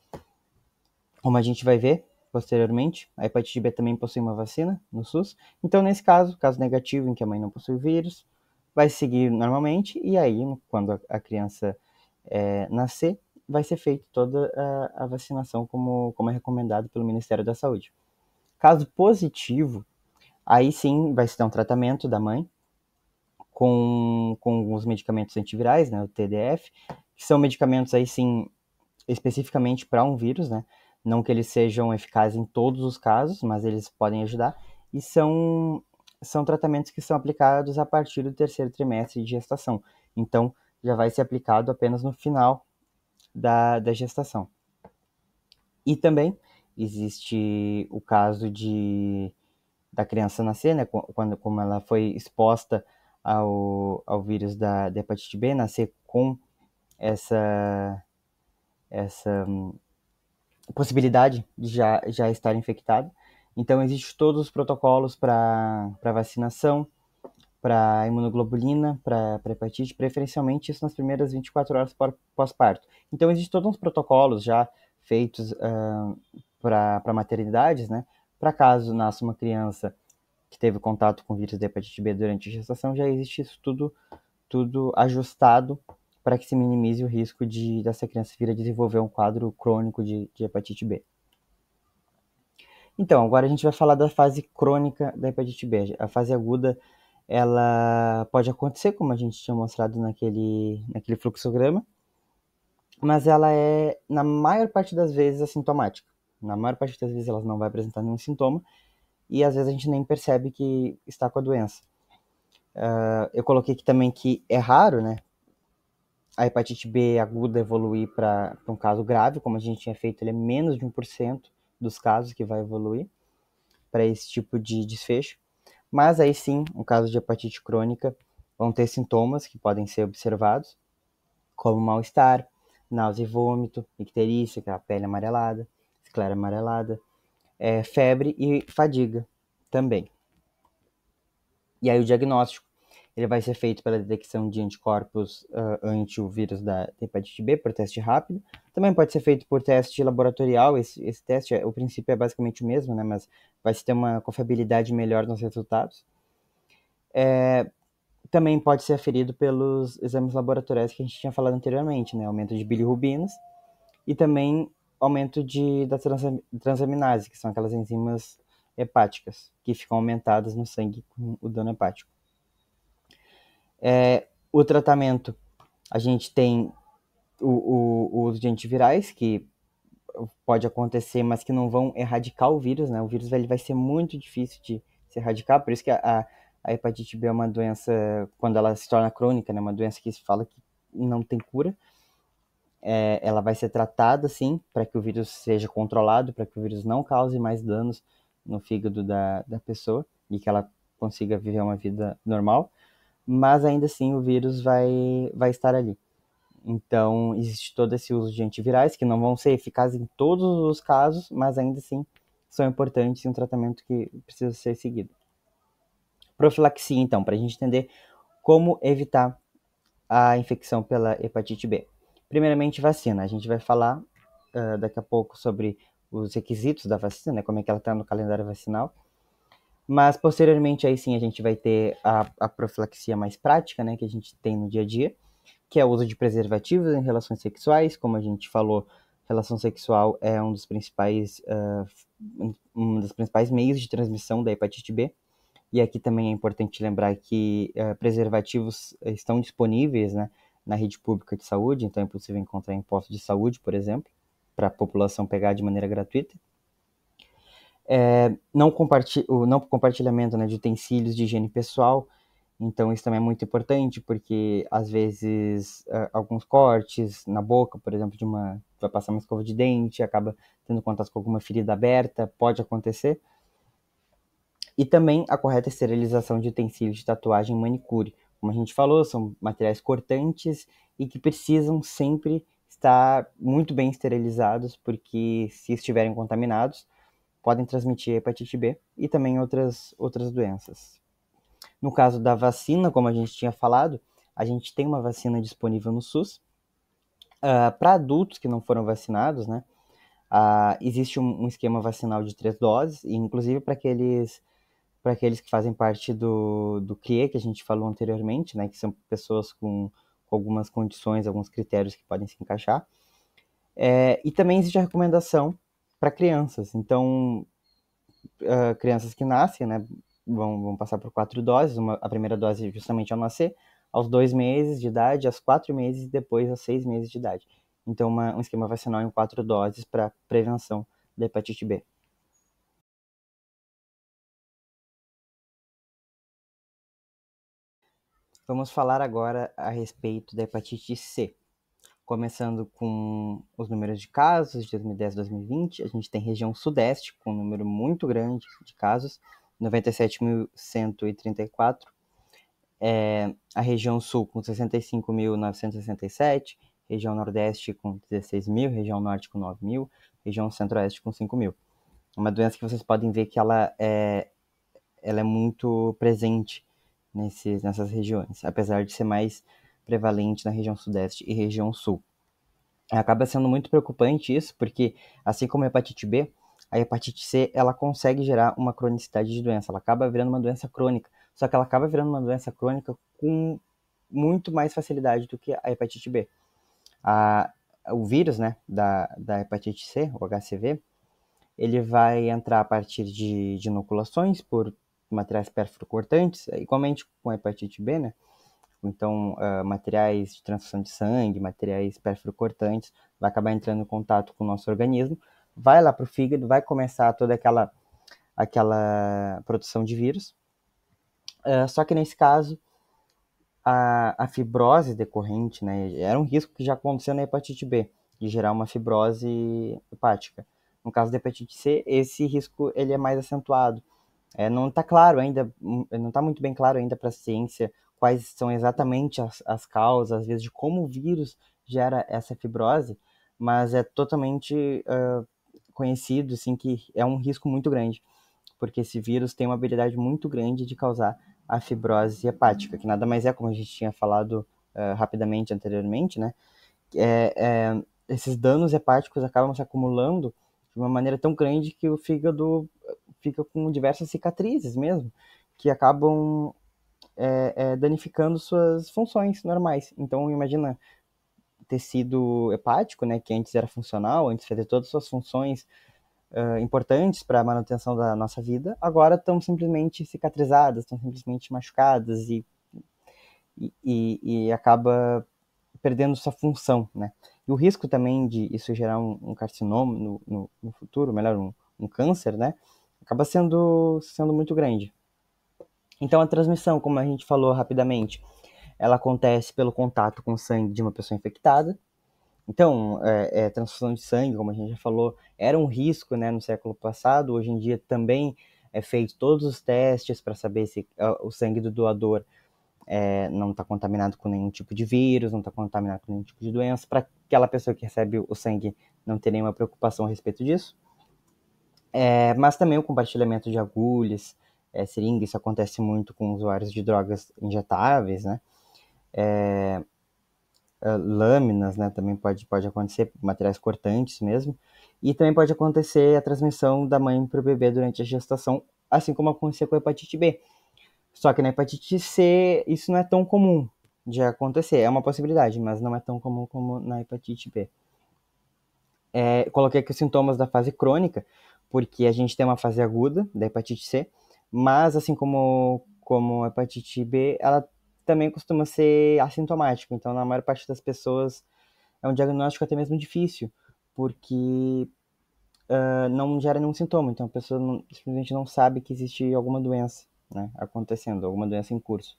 Como a gente vai ver posteriormente, a hepatite B também possui uma vacina no SUS. Então, nesse caso negativo, em que a mãe não possui o vírus, vai seguir normalmente, e aí, quando a criança nascer, vai ser feita toda a vacinação como é recomendado pelo Ministério da Saúde. Caso positivo, aí sim vai se dar um tratamento da mãe com os medicamentos antivirais, né, o TDF, que são medicamentos aí sim especificamente para um vírus, né? Não que eles sejam eficazes em todos os casos, mas eles podem ajudar. E são tratamentos que são aplicados a partir do terceiro trimestre de gestação. Então, já vai ser aplicado apenas no final da gestação. E também existe o caso da criança nascer, né? Como ela foi exposta ao vírus da hepatite B, nascer com essa possibilidade de já estar infectado. Então, existem todos os protocolos para vacinação, para imunoglobulina, para hepatite, preferencialmente isso nas primeiras 24 horas pós-parto. Então, existem todos os protocolos já feitos para maternidades, né? Para caso nasça uma criança que teve contato com o vírus da hepatite B durante a gestação, já existe isso tudo ajustado para que se minimize o risco dessa criança vir a desenvolver um quadro crônico de hepatite B. Então, agora a gente vai falar da fase crônica da hepatite B. A fase aguda, ela pode acontecer, como a gente tinha mostrado naquele fluxograma, mas ela é, na maior parte das vezes, assintomática. Na maior parte das vezes ela não vai apresentar nenhum sintoma e às vezes a gente nem percebe que está com a doença. Eu coloquei aqui também que é raro, né, a hepatite B aguda evoluir para um caso grave, como a gente tinha feito, ele é menos de 1% dos casos que vai evoluir para esse tipo de desfecho. Mas aí sim, no caso de hepatite crônica, vão ter sintomas que podem ser observados, como mal-estar, náusea e vômito, icterícia, que é a pele amarelada, esclera amarelada, febre e fadiga também. E aí o diagnóstico, ele vai ser feito pela detecção de anticorpos ante o vírus da hepatite B, por teste rápido. Também pode ser feito por teste laboratorial. Esse teste, o princípio é basicamente o mesmo, né? Mas vai se ter uma confiabilidade melhor nos resultados. Também pode ser aferido pelos exames laboratoriais que a gente tinha falado anteriormente, né? Aumento de bilirrubinas e também aumento da transaminase, que são aquelas enzimas hepáticas que ficam aumentadas no sangue com o dano hepático. O tratamento, a gente tem o uso de antivirais, que pode acontecer, mas que não vão erradicar o vírus, né? O vírus vai ser muito difícil de se erradicar, por isso que a hepatite B é uma doença, quando ela se torna crônica, né? Uma doença que se fala que não tem cura. Ela vai ser tratada, sim, para que o vírus seja controlado, para que o vírus não cause mais danos no fígado da pessoa e que ela consiga viver uma vida normal, mas ainda assim o vírus vai estar ali. Então, existe todo esse uso de antivirais, que não vão ser eficazes em todos os casos, mas ainda assim são importantes em um tratamento que precisa ser seguido. Profilaxia, então, para a gente entender como evitar a infecção pela hepatite B. Primeiramente, vacina. A gente vai falar daqui a pouco sobre os requisitos da vacina, né, como é que ela está no calendário vacinal. Mas, posteriormente, aí sim, a gente vai ter a profilaxia mais prática, né, que a gente tem no dia a dia, que é o uso de preservativos em relações sexuais. Como a gente falou, relação sexual é um dos principais meios de transmissão da hepatite B. E aqui também é importante lembrar que preservativos estão disponíveis, né, na rede pública de saúde, então é possível encontrar em postos de saúde, por exemplo, para a população pegar de maneira gratuita. O não compartilhamento, né, de utensílios de higiene pessoal, então isso também é muito importante, porque às vezes alguns cortes na boca, por exemplo, vai passar uma escova de dente, acaba tendo contato com alguma ferida aberta, pode acontecer. E também a correta esterilização de utensílios de tatuagem e manicure. Como a gente falou, são materiais cortantes e que precisam sempre estar muito bem esterilizados, porque se estiverem contaminados, podem transmitir hepatite B e também outras doenças. No caso da vacina, como a gente tinha falado, a gente tem uma vacina disponível no SUS. Para adultos que não foram vacinados, né, existe um esquema vacinal de 3 doses, e inclusive para aqueles que fazem parte do CRIE, que a gente falou anteriormente, né, que são pessoas com algumas condições, alguns critérios que podem se encaixar. E também existe a recomendação para crianças. Então, crianças que nascem, né, vão passar por 4 doses. A primeira dose justamente ao nascer, aos 2 meses de idade, aos 4 meses e depois aos 6 meses de idade. Então, um esquema vacinal em 4 doses para prevenção da hepatite B. Vamos falar agora a respeito da hepatite C. Começando com os números de casos de 2010 a 2020, a gente tem região sudeste, com um número muito grande de casos, 97.134. A região sul, com 65.967. Região nordeste, com 16 mil. Região norte, com 9 mil. Região centro-oeste, com 5 mil. É uma doença que vocês podem ver que ela é muito presente nessas regiões, apesar de ser mais prevalente na região sudeste e região sul. Acaba sendo muito preocupante isso, porque assim como a hepatite B, a hepatite C ela consegue gerar uma cronicidade de doença, ela acaba virando uma doença crônica, só que ela acaba virando uma doença crônica com muito mais facilidade do que a hepatite B. O vírus, né, da hepatite C, o HCV, ele vai entrar a partir de inoculações por materiais perfluorocortantes, igualmente com a hepatite B, né? Então, materiais de transfusão de sangue, materiais perfluorocortantes, vai acabar entrando em contato com o nosso organismo, vai lá para o fígado, vai começar toda aquela produção de vírus. Só que nesse caso, a fibrose decorrente, né, era um risco que já aconteceu na hepatite B, de gerar uma fibrose hepática. No caso da hepatite C, esse risco ele é mais acentuado. Não está claro ainda, não está muito bem claro ainda para a ciência quais são exatamente as causas, às vezes, de como o vírus gera essa fibrose, mas é totalmente conhecido, assim, que é um risco muito grande, porque esse vírus tem uma habilidade muito grande de causar a fibrose hepática, que nada mais é, como a gente tinha falado rapidamente anteriormente, né? Esses danos hepáticos acabam se acumulando de uma maneira tão grande que o fígado fica com diversas cicatrizes mesmo, que acabam danificando suas funções normais. Então, imagina tecido hepático, né, que antes era funcional, antes fazia todas as suas funções importantes para a manutenção da nossa vida, agora estão simplesmente cicatrizadas, estão simplesmente machucadas e acaba perdendo sua função, né? E o risco também de isso gerar um carcinoma no futuro, melhor, um câncer, né? Acaba sendo muito grande. Então, a transmissão, como a gente falou rapidamente, ela acontece pelo contato com o sangue de uma pessoa infectada. Então, transfusão de sangue, como a gente já falou, era um risco, né, no século passado. Hoje em dia também é feito todos os testes para saber se o sangue do doador não está contaminado com nenhum tipo de vírus, não está contaminado com nenhum tipo de doença, para aquela pessoa que recebe o sangue não ter nenhuma preocupação a respeito disso. Mas também o compartilhamento de agulhas, seringas, isso acontece muito com usuários de drogas injetáveis, né? Lâminas, né? Também pode acontecer, materiais cortantes mesmo. E também pode acontecer a transmissão da mãe para o bebê durante a gestação, assim como aconteceu com a hepatite B. Só que na hepatite C isso não é tão comum de acontecer. É uma possibilidade, mas não é tão comum como na hepatite B. Coloquei aqui os sintomas da fase crônica, porque a gente tem uma fase aguda da hepatite C, Mas, assim como a hepatite B, ela também costuma ser assintomática. Então, na maior parte das pessoas, é um diagnóstico até mesmo difícil, porque não gera nenhum sintoma. Então, a pessoa simplesmente não sabe que existe alguma doença, né, acontecendo, alguma doença em curso.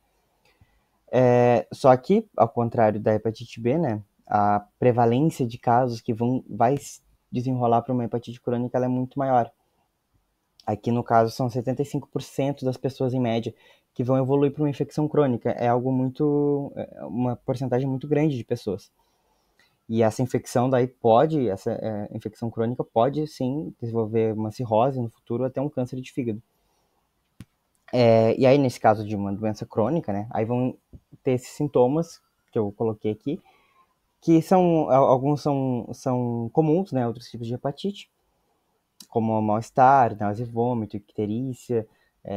Só que, ao contrário da hepatite B, né, a prevalência de casos que vai desenrolar para uma hepatite crônica ela é muito maior. Aqui, no caso, são 75% das pessoas, em média, que vão evoluir para uma infecção crônica. É algo muito. Uma porcentagem muito grande de pessoas. E essa infecção daí essa infecção crônica pode sim desenvolver uma cirrose no futuro, até um câncer de fígado. E aí, nesse caso de uma doença crônica, né, aí vão ter esses sintomas que eu coloquei aqui, que alguns são comuns, né, outros tipos de hepatite, como mal-estar, náusea e vômito, icterícia,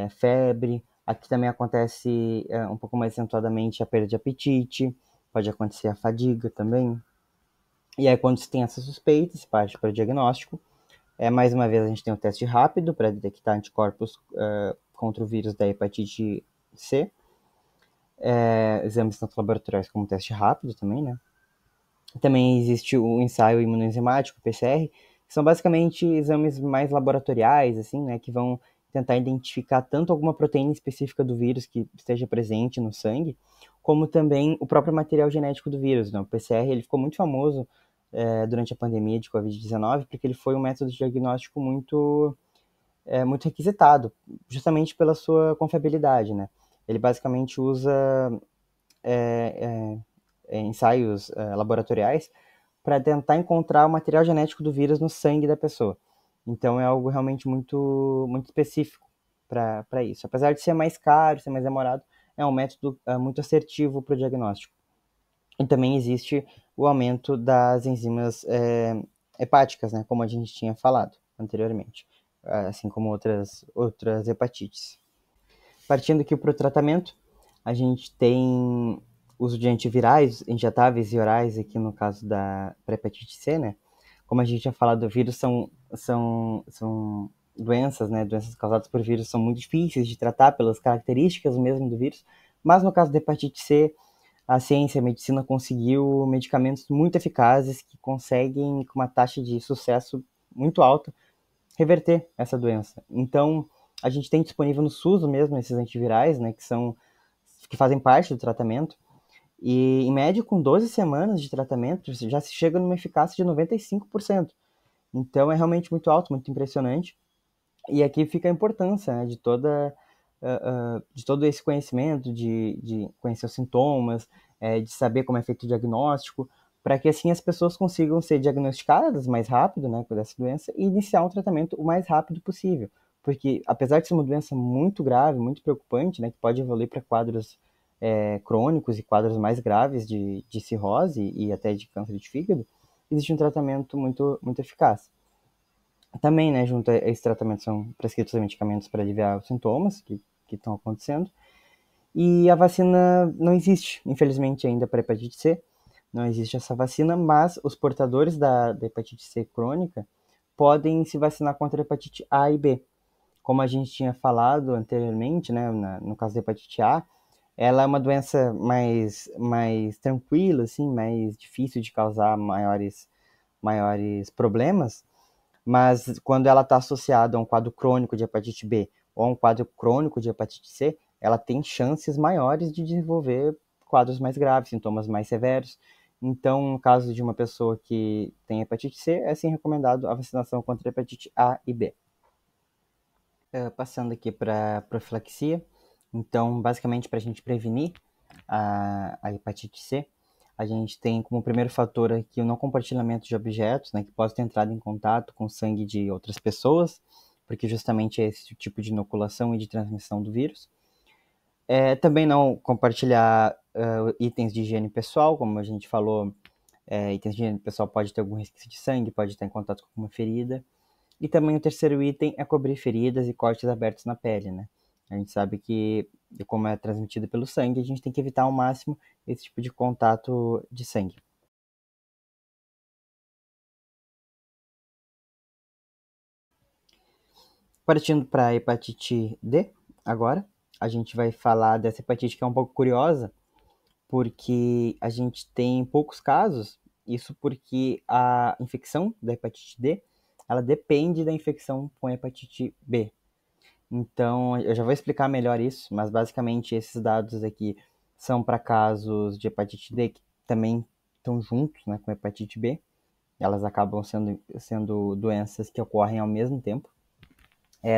febre. Aqui também acontece um pouco mais acentuadamente a perda de apetite, pode acontecer a fadiga também. E aí, quando se tem essa suspeita, se parte para o diagnóstico. Mais uma vez, a gente tem um teste rápido para detectar anticorpos contra o vírus da hepatite C. Exames tanto laboratoriais como teste rápido também, né? Também existe o ensaio imunoenzimático, PCR, que são basicamente exames mais laboratoriais, assim, né, que vão tentar identificar tanto alguma proteína específica do vírus que esteja presente no sangue, como também o próprio material genético do vírus, né? O PCR ele ficou muito famoso durante a pandemia de Covid-19, porque ele foi um método de diagnóstico muito requisitado, justamente pela sua confiabilidade, né? Ele basicamente usa é, ensaios laboratoriais para tentar encontrar o material genético do vírus no sangue da pessoa. Então é algo realmente muito específico para isso. Apesar de ser mais caro, ser mais demorado, é um método muito assertivo para o diagnóstico. E também existe o aumento das enzimas hepáticas, né, como a gente tinha falado anteriormente, assim como outras hepatites. Partindo aqui para o tratamento, a gente tem uso de antivirais, injetáveis e orais, aqui no caso da hepatite C, né? Como a gente tinha falado, vírus são doenças, né? Doenças causadas por vírus são muito difíceis de tratar pelas características mesmo do vírus, mas no caso da hepatite C, a ciência, a medicina conseguiu medicamentos muito eficazes que conseguem, com uma taxa de sucesso muito alta, reverter essa doença. Então, a gente tem disponível no SUS mesmo esses antivirais, né, que fazem parte do tratamento. E, em média, com 12 semanas de tratamento, já se chega numa eficácia de 95%. Então, é realmente muito alto, muito impressionante. E aqui fica a importância, né, de todo esse conhecimento, de conhecer os sintomas, de saber como é feito o diagnóstico, para que assim as pessoas consigam ser diagnosticadas mais rápido, né, por essa doença e iniciar um tratamento o mais rápido possível. Porque, apesar de ser uma doença muito grave, muito preocupante, né, que pode evoluir para quadros crônicos e quadros mais graves de cirrose e até de câncer de fígado, existe um tratamento muito eficaz. Também, né, junto a esse tratamento, são prescritos medicamentos para aliviar os sintomas que estão acontecendo. E a vacina não existe, infelizmente, ainda para hepatite C. Não existe essa vacina, mas os portadores da hepatite C crônica podem se vacinar contra a hepatite A e B. Como a gente tinha falado anteriormente, né, no caso da hepatite A, ela é uma doença mais tranquila, assim, mais difícil de causar maiores problemas, mas quando ela está associada a um quadro crônico de hepatite B ou a um quadro crônico de hepatite C, ela tem chances maiores de desenvolver quadros mais graves, sintomas mais severos. Então, no caso de uma pessoa que tem hepatite C, é sim recomendado a vacinação contra a hepatite A e B. Passando aqui para profilaxia, então, basicamente, para a gente prevenir a hepatite C, a gente tem como primeiro fator aqui o não compartilhamento de objetos, né, que possam ter entrado em contato com o sangue de outras pessoas, porque justamente é esse tipo de inoculação e de transmissão do vírus. Também não compartilhar itens de higiene pessoal, como a gente falou, itens de higiene pessoal pode ter algum resquício de sangue, pode estar em contato com alguma ferida. E também o terceiro item é cobrir feridas e cortes abertos na pele, né? A gente sabe que, como é transmitido pelo sangue, a gente tem que evitar ao máximo esse tipo de contato de sangue. Partindo para a hepatite D, agora. A gente vai falar dessa hepatite que é um pouco curiosa, porque a gente tem poucos casos, isso porque a infecção da hepatite D, ela depende da infecção com a hepatite B. Então, eu já vou explicar melhor isso, mas basicamente esses dados aqui são para casos de hepatite D que também estão juntos, né, com hepatite B. Elas acabam sendo doenças que ocorrem ao mesmo tempo.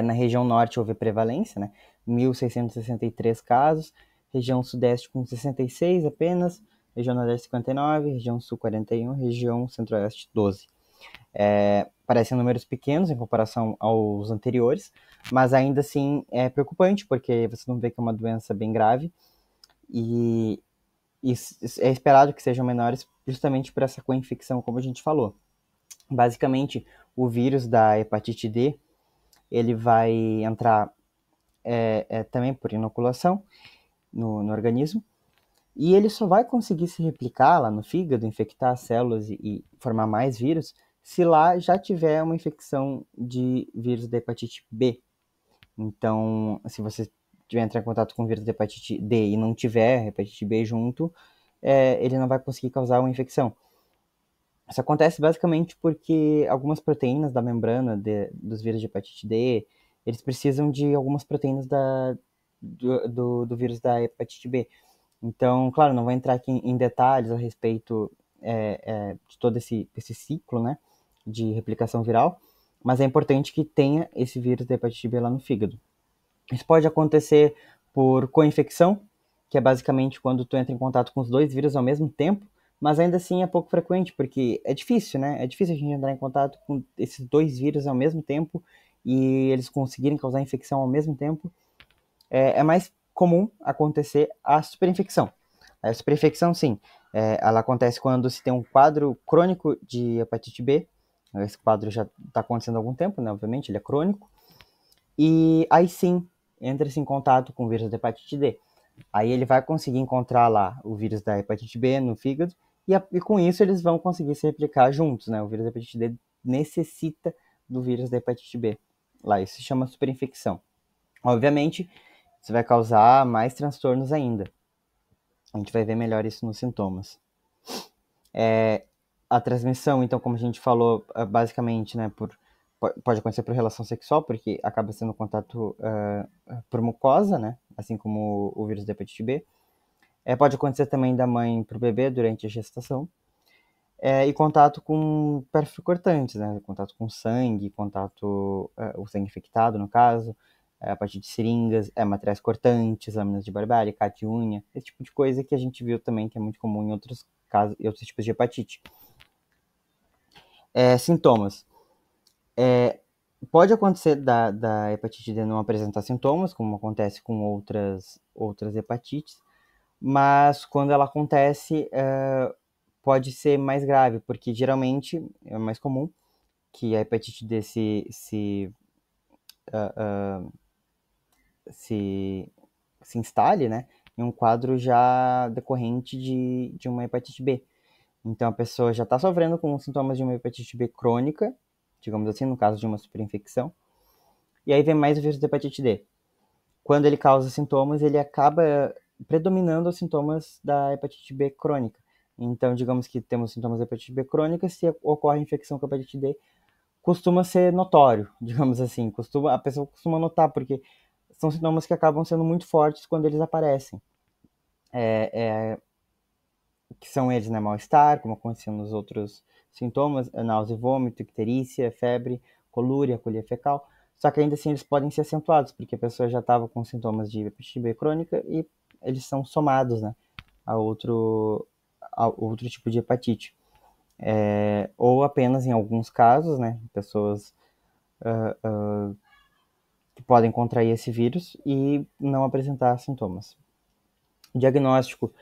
Na região norte houve prevalência, né, 1.663 casos, região sudeste com 66 apenas, região nordeste 59, região sul 41, região centro-oeste 12. Parecem números pequenos em comparação aos anteriores, mas ainda assim é preocupante, porque você não vê que é uma doença bem grave e, e é esperado que sejam menores justamente por essa co-infecção, como a gente falou. Basicamente, o vírus da hepatite D, ele vai entrar também por inoculação no organismo, e ele só vai conseguir se replicar lá no fígado, infectar as células e formar mais vírus, se lá já tiver uma infecção de vírus da hepatite B. Então, se você tiver entrar em contato com o vírus da hepatite D e não tiver hepatite B junto, ele não vai conseguir causar uma infecção. Isso acontece basicamente porque algumas proteínas da membrana dos vírus de hepatite D, eles precisam de algumas proteínas do vírus da hepatite B. Então, claro, não vou entrar aqui em detalhes a respeito de todo esse ciclo, né, de replicação viral, mas é importante que tenha esse vírus da hepatite B lá no fígado. Isso pode acontecer por co-infecção, que é basicamente quando tu entra em contato com os dois vírus ao mesmo tempo, mas ainda assim é pouco frequente, porque é difícil, né? É difícil a gente entrar em contato com esses dois vírus ao mesmo tempo e eles conseguirem causar infecção ao mesmo tempo. É mais comum acontecer a superinfecção. A superinfecção, sim, ela acontece quando se tem um quadro crônico de hepatite B. Esse quadro já está acontecendo há algum tempo, né? Obviamente, ele é crônico. E aí sim, entra-se em contato com o vírus da hepatite D. Aí ele vai conseguir encontrar lá o vírus da hepatite B no fígado e com isso eles vão conseguir se replicar juntos, né? O vírus da hepatite D necessita do vírus da hepatite B. Lá, isso se chama superinfecção. Obviamente, isso vai causar mais transtornos ainda. A gente vai ver melhor isso nos sintomas. A transmissão, então, como a gente falou, basicamente, né, pode acontecer por relação sexual, porque acaba sendo contato por mucosa, né, assim como o vírus da hepatite B. Pode acontecer também da mãe para o bebê durante a gestação. E contato com perfurocortantes, né, contato com sangue, o sangue infectado, no caso, a partir de seringas, materiais cortantes, lâminas de barbear, alicate e unha, esse tipo de coisa que a gente viu também que é muito comum em outros casos, em outros tipos de hepatite. Sintomas. Pode acontecer da hepatite D não apresentar sintomas, como acontece com outras hepatites, mas quando ela acontece, pode ser mais grave, porque geralmente é mais comum que a hepatite D se instale, né, em um quadro já decorrente de uma hepatite B. Então a pessoa já está sofrendo com sintomas de uma hepatite B crônica, digamos assim, no caso de uma superinfecção, e aí vem mais o vírus da hepatite D. Quando ele causa sintomas, ele acaba predominando os sintomas da hepatite B crônica. Então, digamos que temos sintomas da hepatite B crônica, se ocorre infecção com a hepatite D, costuma ser notório, digamos assim. A pessoa costuma notar, porque são sintomas que acabam sendo muito fortes quando eles aparecem. Que são eles, né? Mal-estar, como aconteceu nos outros sintomas, náusea e vômito, icterícia, febre, colúria, colia fecal. Só que ainda assim eles podem ser acentuados, porque a pessoa já estava com sintomas de hepatite B crônica e eles são somados, né, a outro tipo de hepatite. Ou apenas em alguns casos, né, pessoas que podem contrair esse vírus e não apresentar sintomas. O diagnóstico,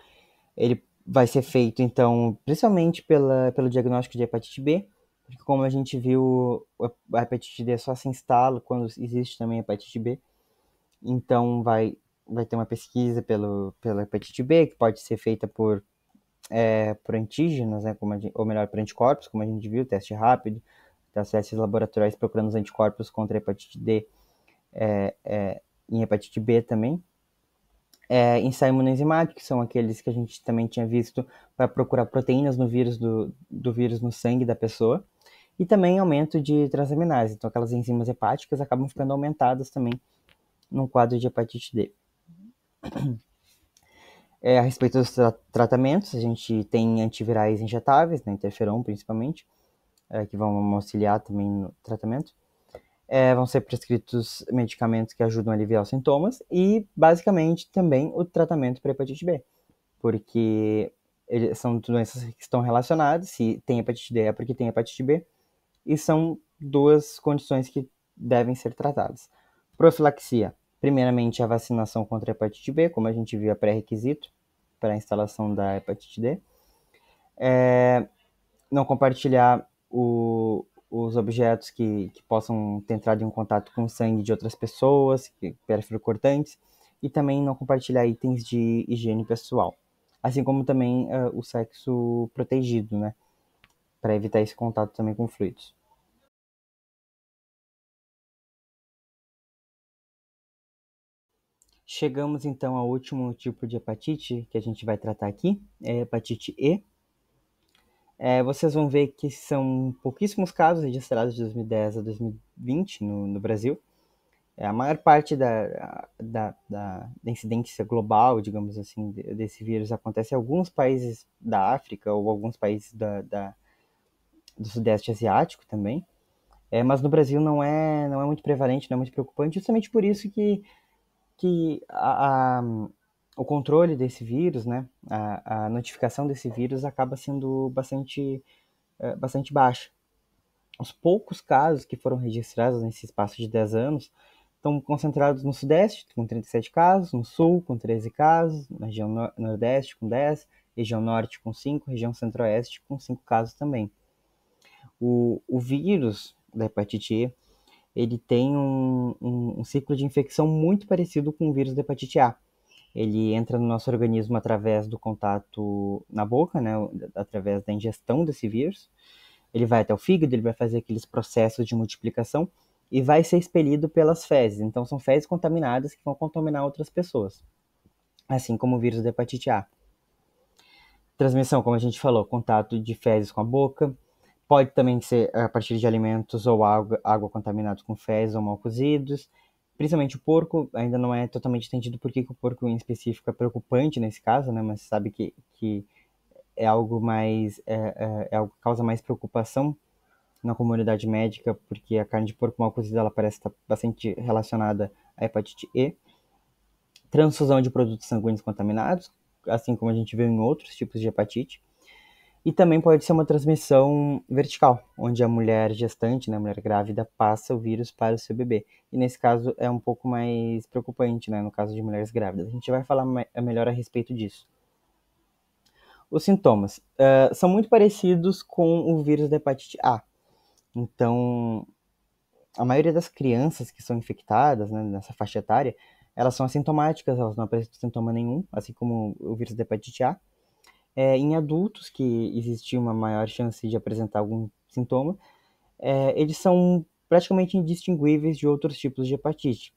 ele vai ser feito, então, principalmente pelo diagnóstico de hepatite B, porque como a gente viu, a hepatite D só se instala quando existe também a hepatite B. Então, vai ter uma pesquisa pela hepatite B, que pode ser feita por antígenos, né, ou melhor, por anticorpos, como a gente viu, teste rápido, testes laboratoriais procurando os anticorpos contra a hepatite D em hepatite B também. Ensaio imunoenzimático, que são aqueles que a gente também tinha visto para procurar proteínas no vírus do vírus no sangue da pessoa. E também aumento de transaminase. Então, aquelas enzimas hepáticas acabam ficando aumentadas também num quadro de hepatite D. A respeito dos tratamentos, a gente tem antivirais injetáveis, né, interferon principalmente, que vão auxiliar também no tratamento. Vão ser prescritos medicamentos que ajudam a aliviar os sintomas e, basicamente, também o tratamento para hepatite B, porque são doenças que estão relacionadas. Se tem hepatite D é porque tem hepatite B, e são duas condições que devem ser tratadas. Profilaxia. Primeiramente, a vacinação contra a hepatite B, como a gente viu, é pré-requisito para a instalação da hepatite D. Não compartilhar os objetos que possam ter entrado em contato com o sangue de outras pessoas, periferocortantes, e também não compartilhar itens de higiene pessoal. Assim como também o sexo protegido, né? Para evitar esse contato também com fluidos. Chegamos então ao último tipo de hepatite que a gente vai tratar aqui, é a hepatite E. Vocês vão ver que são pouquíssimos casos registrados de 2010 a 2020 no Brasil. A maior parte da incidência global, digamos assim, desse vírus acontece em alguns países da África ou alguns países do Sudeste Asiático também. Mas no Brasil não é muito prevalente, não é muito preocupante, justamente por isso que o controle desse vírus, né, a notificação desse vírus acaba sendo bastante baixa. Os poucos casos que foram registrados nesse espaço de 10 anos estão concentrados no Sudeste, com 37 casos, no Sul, com 13 casos, na região Nordeste, com 10, região Norte, com 5, região Centro-Oeste, com 5 casos também. O vírus da hepatite E, ele tem um ciclo de infecção muito parecido com o vírus da hepatite A. Ele entra no nosso organismo através do contato na boca, né, através da ingestão desse vírus. Ele vai até o fígado, ele vai fazer aqueles processos de multiplicação e vai ser expelido pelas fezes. Então, são fezes contaminadas que vão contaminar outras pessoas, assim como o vírus da hepatite A. Transmissão, como a gente falou, contato de fezes com a boca. Pode também ser a partir de alimentos ou água contaminada com fezes ou mal cozidos. Principalmente o porco, ainda não é totalmente entendido por que o porco em específico é preocupante nesse caso, né? Mas sabe que é algo é algo que causa mais preocupação na comunidade médica, porque a carne de porco mal cozida ela parece estar bastante relacionada à hepatite E. Transfusão de produtos sanguíneos contaminados, assim como a gente vê em outros tipos de hepatite. E também pode ser uma transmissão vertical, onde a mulher gestante, né, a mulher grávida, passa o vírus para o seu bebê. E nesse caso é um pouco mais preocupante, né, no caso de mulheres grávidas. A gente vai falar melhor a respeito disso. Os sintomas são muito parecidos com o vírus da hepatite A. Então, a maioria das crianças que são infectadas, né, nessa faixa etária, elas são assintomáticas, elas não apresentam sintoma nenhum, assim como o vírus da hepatite A. Em adultos que existe uma maior chance de apresentar algum sintoma, eles são praticamente indistinguíveis de outros tipos de hepatite.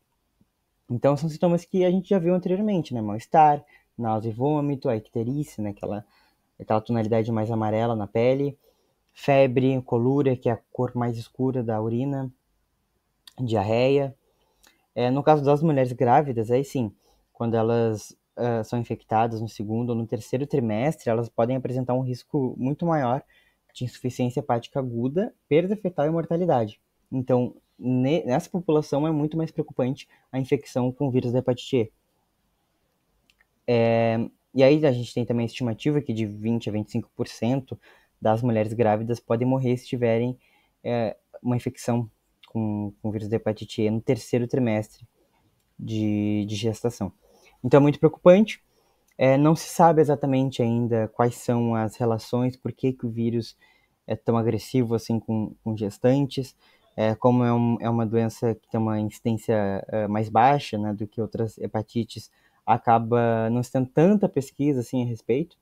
Então, são sintomas que a gente já viu anteriormente, né? Mal-estar, náusea e vômito, a icterícia, né? Aquela tonalidade mais amarela na pele, febre, colúria, que é a cor mais escura da urina, diarreia. No caso das mulheres grávidas, aí sim, quando elas são infectadas no segundo ou no terceiro trimestre, elas podem apresentar um risco muito maior de insuficiência hepática aguda, perda fetal e mortalidade. Então, nessa população é muito mais preocupante a infecção com o vírus da hepatite E. E aí a gente tem também a estimativa que de 20 a 25% das mulheres grávidas podem morrer se tiverem uma infecção com o vírus da hepatite E no terceiro trimestre de gestação. Então é muito preocupante. Não se sabe exatamente ainda quais são as relações, por que o vírus é tão agressivo assim com gestantes, como é uma doença que tem uma incidência mais baixa, né, do que outras hepatites, acaba não se tendo tanta pesquisa assim a respeito.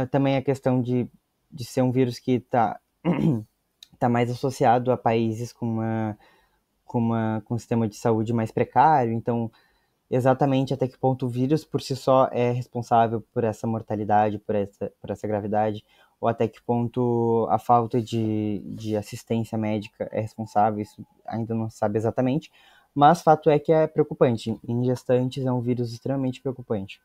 Também a questão de ser um vírus que está tá mais associado a países com com um sistema de saúde mais precário. Então, exatamente até que ponto o vírus por si só é responsável por essa mortalidade, por essa gravidade, ou até que ponto a falta de assistência médica é responsável, isso ainda não se sabe exatamente, mas fato é que é preocupante. Em gestantes é um vírus extremamente preocupante.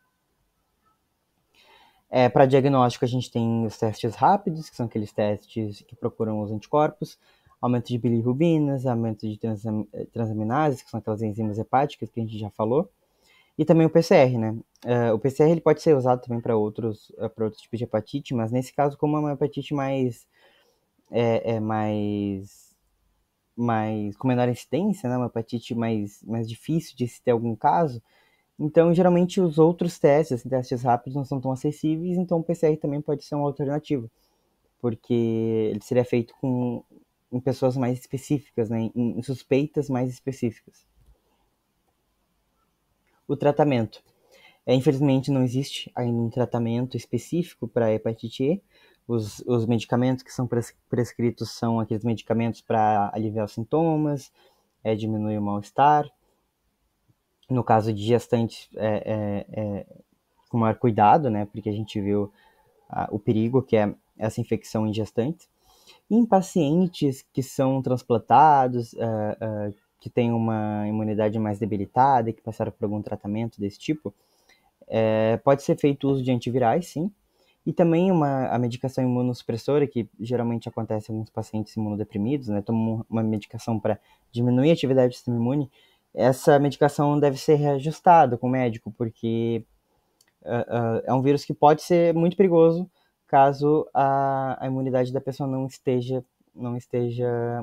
Para diagnóstico, a gente tem os testes rápidos, que são aqueles testes que procuram os anticorpos, aumento de bilirrubinas, aumento de transaminases, que são aquelas enzimas hepáticas que a gente já falou, e também o PCR, né? O PCR ele pode ser usado também para outros tipos de hepatite, mas nesse caso, como é uma hepatite mais com menor incidência, né? Uma hepatite mais difícil de se ter algum caso, então geralmente os outros testes, assim, testes rápidos, não são tão acessíveis, então o PCR também pode ser uma alternativa, porque ele seria feito em pessoas mais específicas, né? Em suspeitas mais específicas. O tratamento. Infelizmente não existe ainda um tratamento específico para a hepatite E. Os medicamentos que são prescritos são aqueles medicamentos para aliviar os sintomas, diminuir o mal-estar. No caso de gestantes, com maior cuidado, né, porque a gente viu o perigo que é essa infecção em gestantes. E em pacientes que são transplantados, que têm uma imunidade mais debilitada, que passaram por algum tratamento desse tipo, pode ser feito uso de antivirais, sim, e também a medicação imunossupressora, que geralmente acontece em alguns pacientes imunodeprimidos, né, tomam uma medicação para diminuir a atividade do sistema imune. Essa medicação deve ser reajustada com o médico, porque é um vírus que pode ser muito perigoso caso a imunidade da pessoa não esteja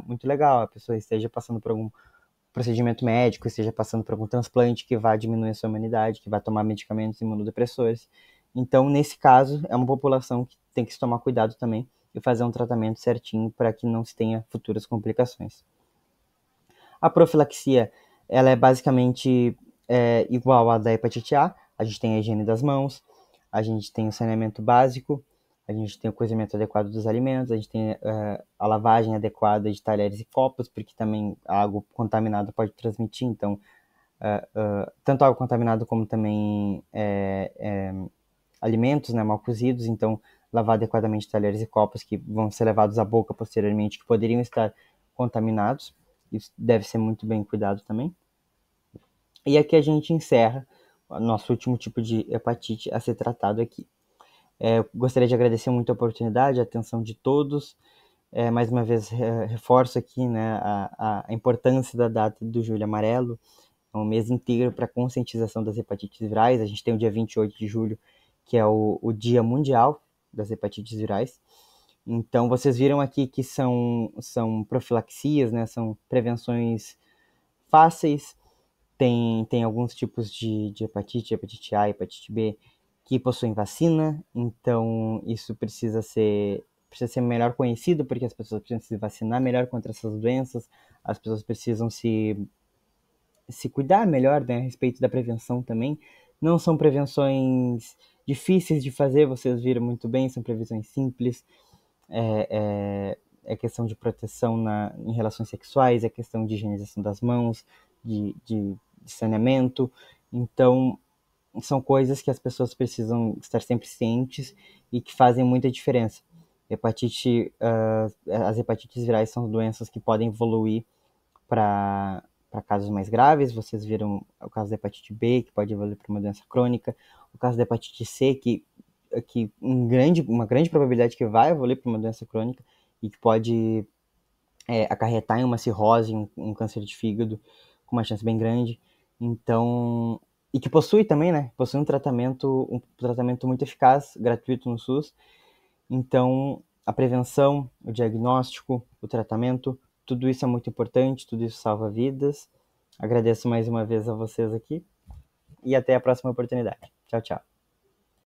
muito legal, a pessoa esteja passando por algum procedimento médico, esteja passando por algum transplante que vai diminuir a sua imunidade, que vai tomar medicamentos imunodepressores. Então, nesse caso, é uma população que tem que se tomar cuidado também e fazer um tratamento certinho para que não se tenha futuras complicações. A profilaxia, ela é basicamente igual à da hepatite A. A gente tem a higiene das mãos, a gente tem o saneamento básico, a gente tem o cozimento adequado dos alimentos, a gente tem a lavagem adequada de talheres e copos, porque também a água contaminada pode transmitir, então, tanto água contaminada como também alimentos, né, mal cozidos, então lavar adequadamente talheres e copos que vão ser levados à boca posteriormente, que poderiam estar contaminados. Isso deve ser muito bem cuidado também. E aqui a gente encerra o nosso último tipo de hepatite a ser tratado aqui. Eu gostaria de agradecer muito a oportunidade, a atenção de todos. Mais uma vez, reforço aqui, né, a importância da data do Julho Amarelo, é um mês inteiro para conscientização das hepatites virais. A gente tem o dia 28 de julho, que é o Dia Mundial das Hepatites Virais. Então, vocês viram aqui que são profilaxias, né, são prevenções fáceis. Tem alguns tipos de hepatite A, hepatite B, que possuem vacina, então isso precisa ser melhor conhecido, porque as pessoas precisam se vacinar melhor contra essas doenças, as pessoas precisam se cuidar melhor, né, a respeito da prevenção também. Não são prevenções difíceis de fazer, vocês viram muito bem, são prevenções simples. É questão de proteção em relações sexuais, é questão de higienização das mãos, de saneamento. Então, são coisas que as pessoas precisam estar sempre cientes e que fazem muita diferença. As hepatites virais são doenças que podem evoluir para casos mais graves. Vocês viram o caso da hepatite B, que pode evoluir para uma doença crônica, o caso da hepatite C, que uma grande probabilidade que vai evoluir para uma doença crônica e que pode acarretar em uma cirrose, um câncer de fígado, com uma chance bem grande. Então, e que possui também, né? Possui um tratamento muito eficaz, gratuito no SUS. Então, a prevenção, o diagnóstico, o tratamento, tudo isso é muito importante, tudo isso salva vidas. Agradeço mais uma vez a vocês aqui e até a próxima oportunidade. Tchau, tchau.